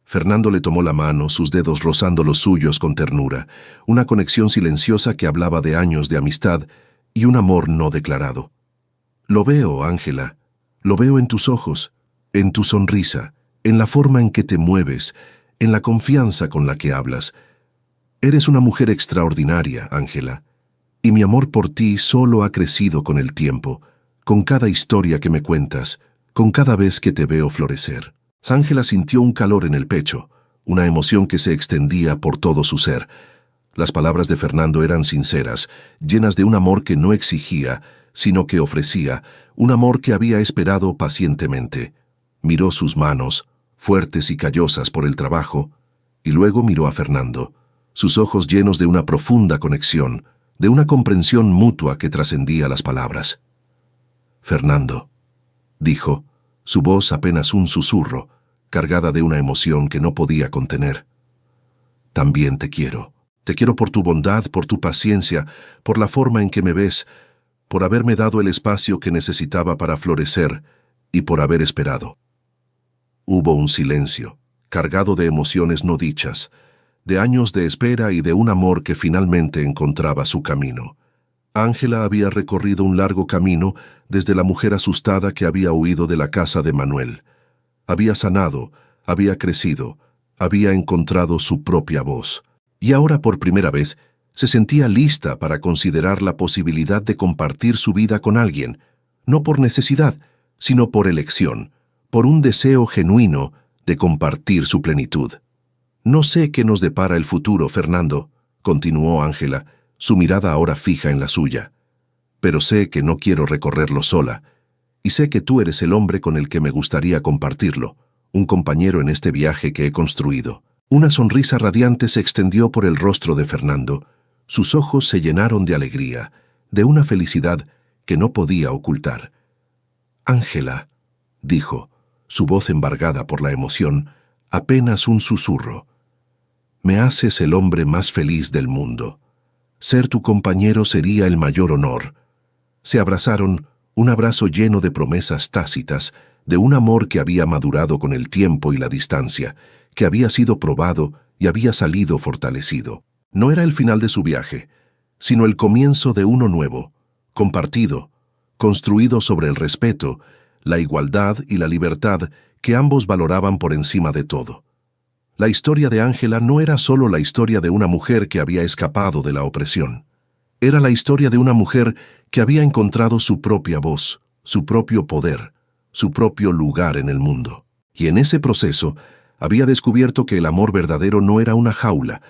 Fernando le tomó la mano, sus dedos rozando los suyos con ternura, una conexión silenciosa que hablaba de años de amistad y un amor no declarado. Lo veo, Ángela, lo veo en tus ojos, en tu sonrisa, en la forma en que te mueves, en la confianza con la que hablas. Eres una mujer extraordinaria, Ángela, y mi amor por ti solo ha crecido con el tiempo, con cada historia que me cuentas, con cada vez que te veo florecer. Ángela sintió un calor en el pecho, una emoción que se extendía por todo su ser. Las palabras de Fernando eran sinceras, llenas de un amor que no exigía, sino que ofrecía, un amor que había esperado pacientemente. Miró sus manos, fuertes y callosas por el trabajo, y luego miró a Fernando, sus ojos llenos de una profunda conexión, de una comprensión mutua que trascendía las palabras. «Fernando», dijo, su voz apenas un susurro, cargada de una emoción que no podía contener. «También te quiero. Te quiero por tu bondad, por tu paciencia, por la forma en que me ves, por haberme dado el espacio que necesitaba para florecer y por haber esperado». Hubo un silencio, cargado de emociones no dichas, de años de espera y de un amor que finalmente encontraba su camino. Ángela había recorrido un largo camino desde la mujer asustada que había huido de la casa de Manuel. Había sanado, había crecido, había encontrado su propia voz. Y ahora por primera vez se sentía lista para considerar la posibilidad de compartir su vida con alguien, no por necesidad, sino por elección, por un deseo genuino de compartir su plenitud. «No sé qué nos depara el futuro, Fernando», continuó Ángela, su mirada ahora fija en la suya. «Pero sé que no quiero recorrerlo sola, y sé que tú eres el hombre con el que me gustaría compartirlo, un compañero en este viaje que he construido». Una sonrisa radiante se extendió por el rostro de Fernando. Sus ojos se llenaron de alegría, de una felicidad que no podía ocultar. «Ángela», dijo, su voz embargada por la emoción, apenas un susurro, «me haces el hombre más feliz del mundo. Ser tu compañero sería el mayor honor». Se abrazaron, un abrazo lleno de promesas tácitas, de un amor que había madurado con el tiempo y la distancia, que había sido probado y había salido fortalecido. No era el final de su viaje, sino el comienzo de uno nuevo, compartido, construido sobre el respeto, la igualdad y la libertad que ambos valoraban por encima de todo. La historia de Ángela no era solo la historia de una mujer que había escapado de la opresión. Era la historia de una mujer que había encontrado su propia voz, su propio poder, su propio lugar en el mundo. Y en ese proceso había descubierto que el amor verdadero no era una jaula,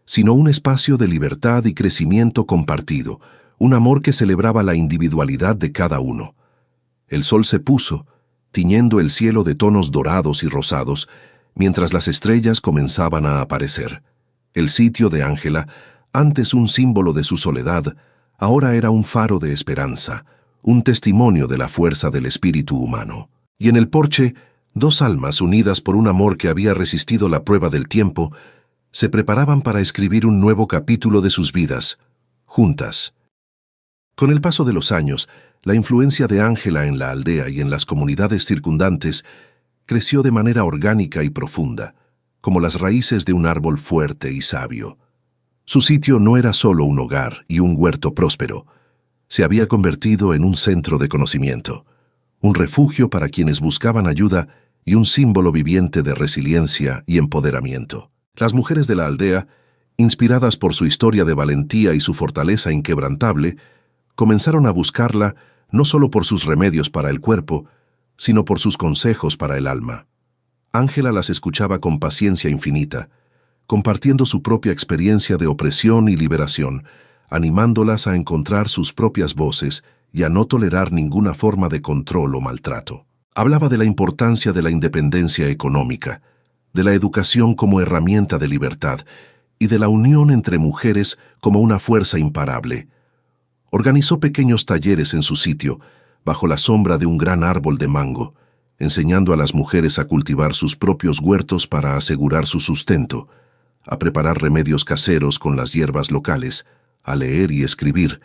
sino un espacio de libertad y crecimiento compartido, un amor que celebraba la individualidad de cada uno. El sol se puso, tiñendo el cielo de tonos dorados y rosados, mientras las estrellas comenzaban a aparecer. El sitio de Ángela, antes un símbolo de su soledad, ahora era un faro de esperanza, un testimonio de la fuerza del espíritu humano. Y en el porche, dos almas unidas por un amor que había resistido la prueba del tiempo, se preparaban para escribir un nuevo capítulo de sus vidas, juntas. Con el paso de los años, la influencia de Ángela en la aldea y en las comunidades circundantes creció de manera orgánica y profunda, como las raíces de un árbol fuerte y sabio. Su sitio no era solo un hogar y un huerto próspero, se había convertido en un centro de conocimiento, un refugio para quienes buscaban ayuda y un símbolo viviente de resiliencia y empoderamiento. Las mujeres de la aldea, inspiradas por su historia de valentía y su fortaleza inquebrantable, comenzaron a buscarla no solo por sus remedios para el cuerpo, sino por sus consejos para el alma. Ángela las escuchaba con paciencia infinita, compartiendo su propia experiencia de opresión y liberación, animándolas a encontrar sus propias voces y a no tolerar ninguna forma de control o maltrato. Hablaba de la importancia de la independencia económica, de la educación como herramienta de libertad y de la unión entre mujeres como una fuerza imparable. Organizó pequeños talleres en su sitio, bajo la sombra de un gran árbol de mango, enseñando a las mujeres a cultivar sus propios huertos para asegurar su sustento, a preparar remedios caseros con las hierbas locales, a leer y escribir,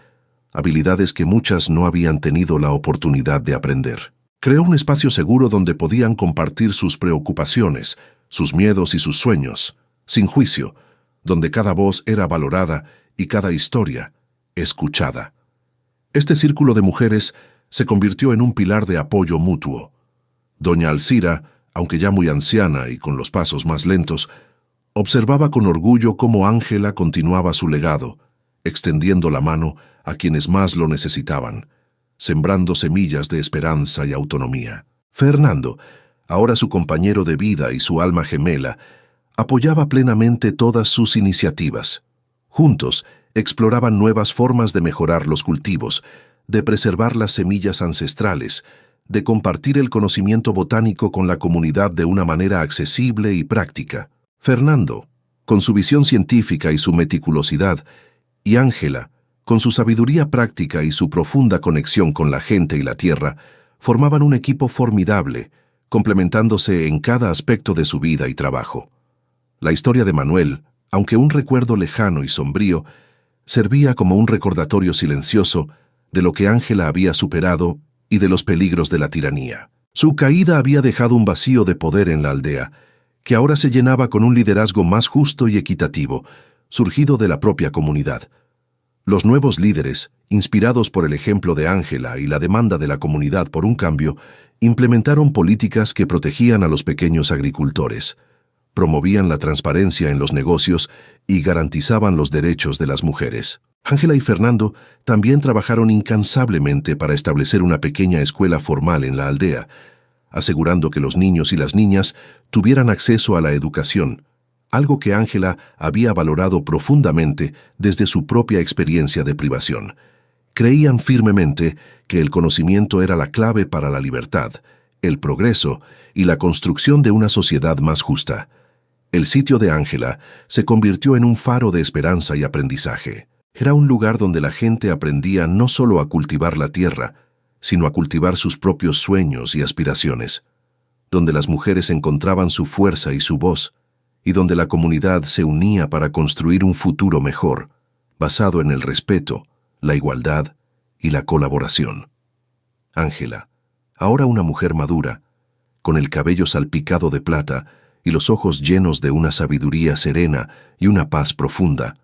habilidades que muchas no habían tenido la oportunidad de aprender. Creó un espacio seguro donde podían compartir sus preocupaciones, sus miedos y sus sueños, sin juicio, donde cada voz era valorada y cada historia escuchada. Este círculo de mujeres se convirtió en un pilar de apoyo mutuo. Doña Alcira, aunque ya muy anciana y con los pasos más lentos, observaba con orgullo cómo Ángela continuaba su legado, extendiendo la mano a quienes más lo necesitaban, sembrando semillas de esperanza y autonomía. Fernando, ahora su compañero de vida y su alma gemela, apoyaba plenamente todas sus iniciativas. Juntos, exploraban nuevas formas de mejorar los cultivos, de preservar las semillas ancestrales, de compartir el conocimiento botánico con la comunidad de una manera accesible y práctica. Fernando, con su visión científica y su meticulosidad, y Ángela, con su sabiduría práctica y su profunda conexión con la gente y la tierra, formaban un equipo formidable, complementándose en cada aspecto de su vida y trabajo. La historia de Manuel, aunque un recuerdo lejano y sombrío, servía como un recordatorio silencioso de lo que Ángela había superado y de los peligros de la tiranía. Su caída había dejado un vacío de poder en la aldea, que ahora se llenaba con un liderazgo más justo y equitativo, surgido de la propia comunidad. Los nuevos líderes, inspirados por el ejemplo de Ángela y la demanda de la comunidad por un cambio, implementaron políticas que protegían a los pequeños agricultores, promovían la transparencia en los negocios y garantizaban los derechos de las mujeres. Ángela y Fernando también trabajaron incansablemente para establecer una pequeña escuela formal en la aldea, asegurando que los niños y las niñas tuvieran acceso a la educación, algo que Ángela había valorado profundamente desde su propia experiencia de privación. Creían firmemente que el conocimiento era la clave para la libertad, el progreso y la construcción de una sociedad más justa. El sitio de Ángela se convirtió en un faro de esperanza y aprendizaje. Era un lugar donde la gente aprendía no solo a cultivar la tierra, sino a cultivar sus propios sueños y aspiraciones, donde las mujeres encontraban su fuerza y su voz, y donde la comunidad se unía para construir un futuro mejor, basado en el respeto, la igualdad y la colaboración. Ángela, ahora una mujer madura, con el cabello salpicado de plata y los ojos llenos de una sabiduría serena y una paz profunda,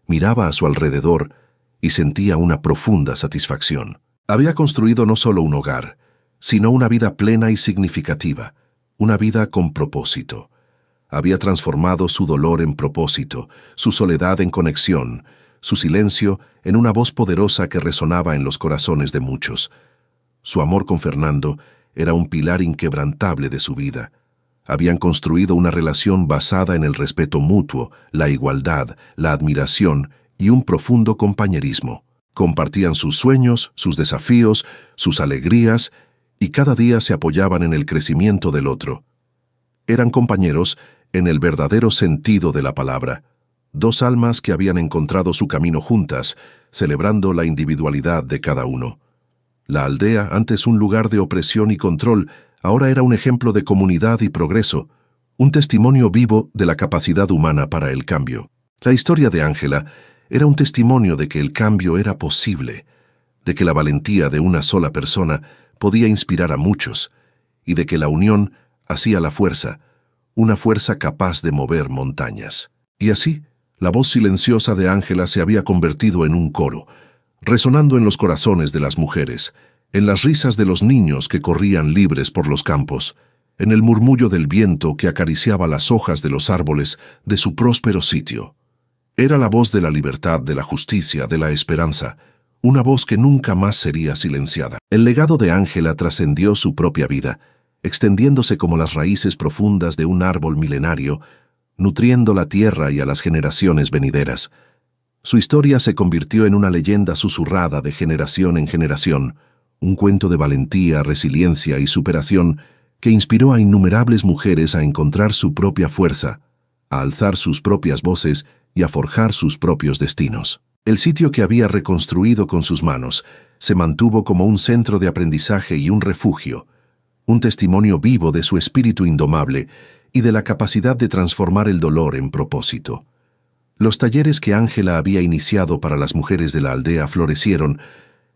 miraba a su alrededor y sentía una profunda satisfacción. Había construido no solo un hogar, sino una vida plena y significativa, una vida con propósito. Había transformado su dolor en propósito, su soledad en conexión, su silencio en una voz poderosa que resonaba en los corazones de muchos. Su amor con Fernando era un pilar inquebrantable de su vida. Habían construido una relación basada en el respeto mutuo, la igualdad, la admiración y un profundo compañerismo. Compartían sus sueños, sus desafíos, sus alegrías, y cada día se apoyaban en el crecimiento del otro. Eran compañeros en el verdadero sentido de la palabra, dos almas que habían encontrado su camino juntas, celebrando la individualidad de cada uno. La aldea, antes un lugar de opresión y control, ahora era un ejemplo de comunidad y progreso, un testimonio vivo de la capacidad humana para el cambio. La historia de Ángela era un testimonio de que el cambio era posible, de que la valentía de una sola persona podía inspirar a muchos, y de que la unión hacía la fuerza, una fuerza capaz de mover montañas. Y así, la voz silenciosa de Ángela se había convertido en un coro, resonando en los corazones de las mujeres, en las risas de los niños que corrían libres por los campos, en el murmullo del viento que acariciaba las hojas de los árboles de su próspero sitio. Era la voz de la libertad, de la justicia, de la esperanza, una voz que nunca más sería silenciada. El legado de Ángela trascendió su propia vida, extendiéndose como las raíces profundas de un árbol milenario, nutriendo la tierra y a las generaciones venideras. Su historia se convirtió en una leyenda susurrada de generación en generación, un cuento de valentía, resiliencia y superación que inspiró a innumerables mujeres a encontrar su propia fuerza, a alzar sus propias voces y a forjar sus propios destinos. El sitio que había reconstruido con sus manos se mantuvo como un centro de aprendizaje y un refugio, un testimonio vivo de su espíritu indomable y de la capacidad de transformar el dolor en propósito. Los talleres que Ángela había iniciado para las mujeres de la aldea florecieron,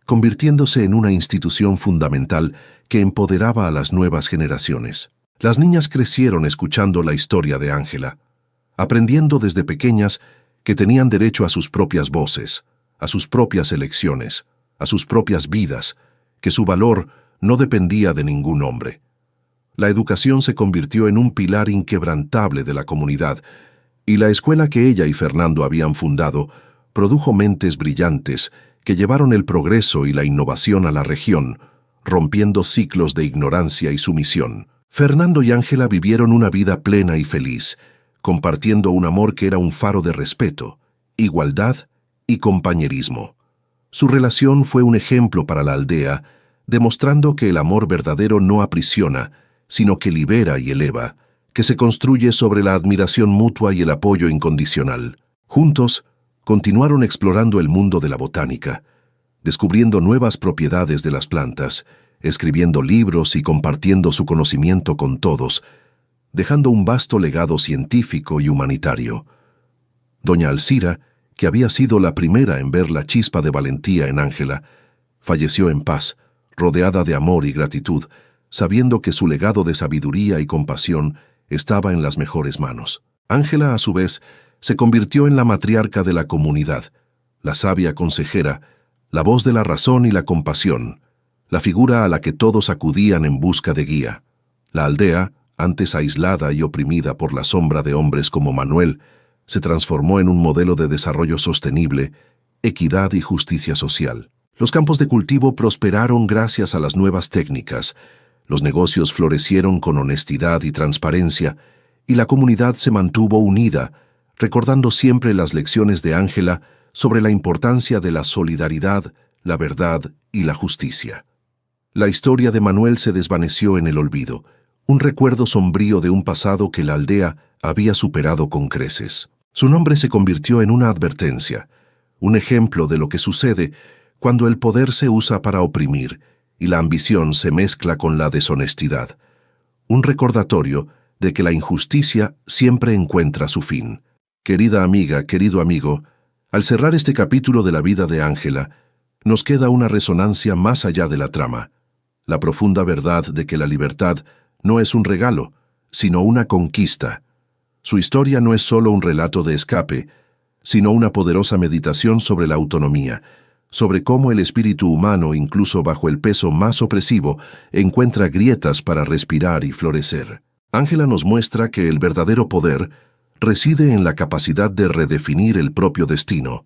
convirtiéndose en una institución fundamental que empoderaba a las nuevas generaciones. Las niñas crecieron escuchando la historia de Ángela, aprendiendo desde pequeñas que tenían derecho a sus propias voces, a sus propias elecciones, a sus propias vidas, que su valor no dependía de ningún hombre. La educación se convirtió en un pilar inquebrantable de la comunidad, y la escuela que ella y Fernando habían fundado produjo mentes brillantes que llevaron el progreso y la innovación a la región, rompiendo ciclos de ignorancia y sumisión. Fernando y Ángela vivieron una vida plena y feliz, compartiendo un amor que era un faro de respeto, igualdad y compañerismo. Su relación fue un ejemplo para la aldea, demostrando que el amor verdadero no aprisiona, sino que libera y eleva, que se construye sobre la admiración mutua y el apoyo incondicional. Juntos, continuaron explorando el mundo de la botánica, descubriendo nuevas propiedades de las plantas, escribiendo libros y compartiendo su conocimiento con todos, dejando un vasto legado científico y humanitario. Doña Alcira, que había sido la primera en ver la chispa de valentía en Ángela, falleció en paz, rodeada de amor y gratitud, sabiendo que su legado de sabiduría y compasión estaba en las mejores manos. Ángela, a su vez, se convirtió en la matriarca de la comunidad, la sabia consejera, la voz de la razón y la compasión, la figura a la que todos acudían en busca de guía. La aldea, antes aislada y oprimida por la sombra de hombres como Manuel, se transformó en un modelo de desarrollo sostenible, equidad y justicia social. Los campos de cultivo prosperaron gracias a las nuevas técnicas, los negocios florecieron con honestidad y transparencia, y la comunidad se mantuvo unida, recordando siempre las lecciones de Ángela sobre la importancia de la solidaridad, la verdad y la justicia. La historia de Manuel se desvaneció en el olvido, un recuerdo sombrío de un pasado que la aldea había superado con creces. Su nombre se convirtió en una advertencia, un ejemplo de lo que sucede cuando el poder se usa para oprimir y la ambición se mezcla con la deshonestidad. Un recordatorio de que la injusticia siempre encuentra su fin. Querida amiga, querido amigo, al cerrar este capítulo de la vida de Ángela, nos queda una resonancia más allá de la trama, la profunda verdad de que la libertad no es un regalo, sino una conquista. Su historia no es solo un relato de escape, sino una poderosa meditación sobre la autonomía, sobre cómo el espíritu humano, incluso bajo el peso más opresivo, encuentra grietas para respirar y florecer. Ángela nos muestra que el verdadero poder reside en la capacidad de redefinir el propio destino,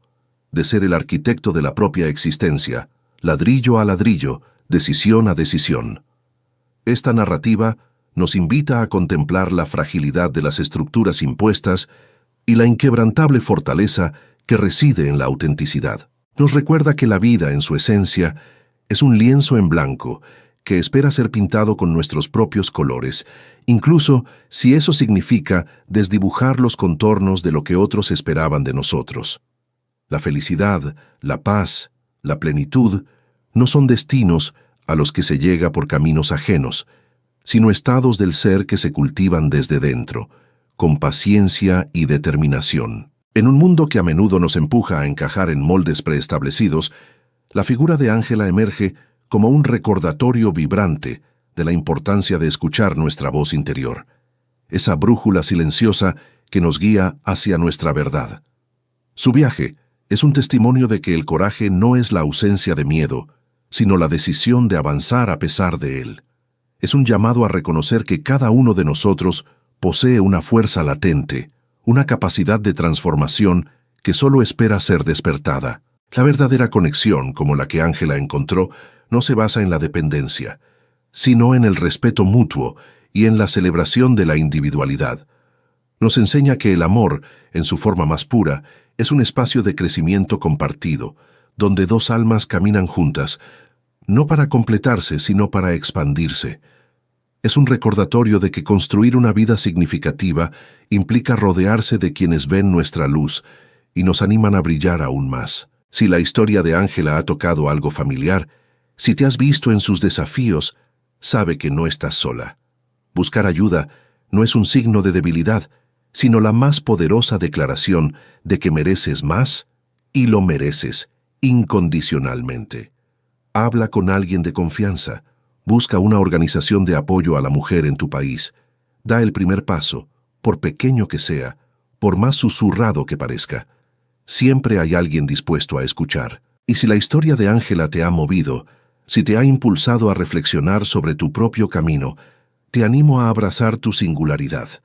de ser el arquitecto de la propia existencia, ladrillo a ladrillo, decisión a decisión. Esta narrativa nos invita a contemplar la fragilidad de las estructuras impuestas y la inquebrantable fortaleza que reside en la autenticidad. Nos recuerda que la vida, en su esencia, es un lienzo en blanco que espera ser pintado con nuestros propios colores, incluso si eso significa desdibujar los contornos de lo que otros esperaban de nosotros. La felicidad, la paz, la plenitud no son destinos a los que se llega por caminos ajenos, sino estados del ser que se cultivan desde dentro, con paciencia y determinación. En un mundo que a menudo nos empuja a encajar en moldes preestablecidos, la figura de Ángela emerge como un recordatorio vibrante de la importancia de escuchar nuestra voz interior, esa brújula silenciosa que nos guía hacia nuestra verdad. Su viaje es un testimonio de que el coraje no es la ausencia de miedo, sino la decisión de avanzar a pesar de él. Es un llamado a reconocer que cada uno de nosotros posee una fuerza latente, una capacidad de transformación que solo espera ser despertada. La verdadera conexión, como la que Ángela encontró, no se basa en la dependencia, sino en el respeto mutuo y en la celebración de la individualidad. Nos enseña que el amor, en su forma más pura, es un espacio de crecimiento compartido, donde dos almas caminan juntas, no para completarse, sino para expandirse. Es un recordatorio de que construir una vida significativa implica rodearse de quienes ven nuestra luz y nos animan a brillar aún más. Si la historia de Ángela ha tocado algo familiar, si te has visto en sus desafíos, sabe que no estás sola. Buscar ayuda no es un signo de debilidad, sino la más poderosa declaración de que mereces más y lo mereces incondicionalmente. Habla con alguien de confianza, Busca una organización de apoyo a la mujer en tu país. Da el primer paso, por pequeño que sea, por más susurrado que parezca. Siempre hay alguien dispuesto a escuchar. Y si la historia de Ángela te ha movido, si te ha impulsado a reflexionar sobre tu propio camino, te animo a abrazar tu singularidad,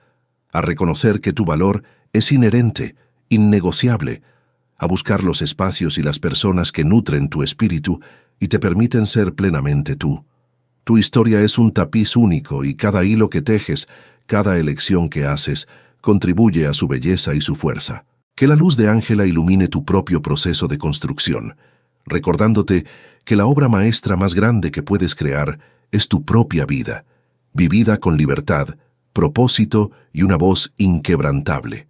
a reconocer que tu valor es inherente, innegociable, a buscar los espacios y las personas que nutren tu espíritu y te permiten ser plenamente tú. Tu historia es un tapiz único y cada hilo que tejes, cada elección que haces, contribuye a su belleza y su fuerza. Que la luz de Ángela ilumine tu propio proceso de construcción, recordándote que la obra maestra más grande que puedes crear es tu propia vida, vivida con libertad, propósito y una voz inquebrantable.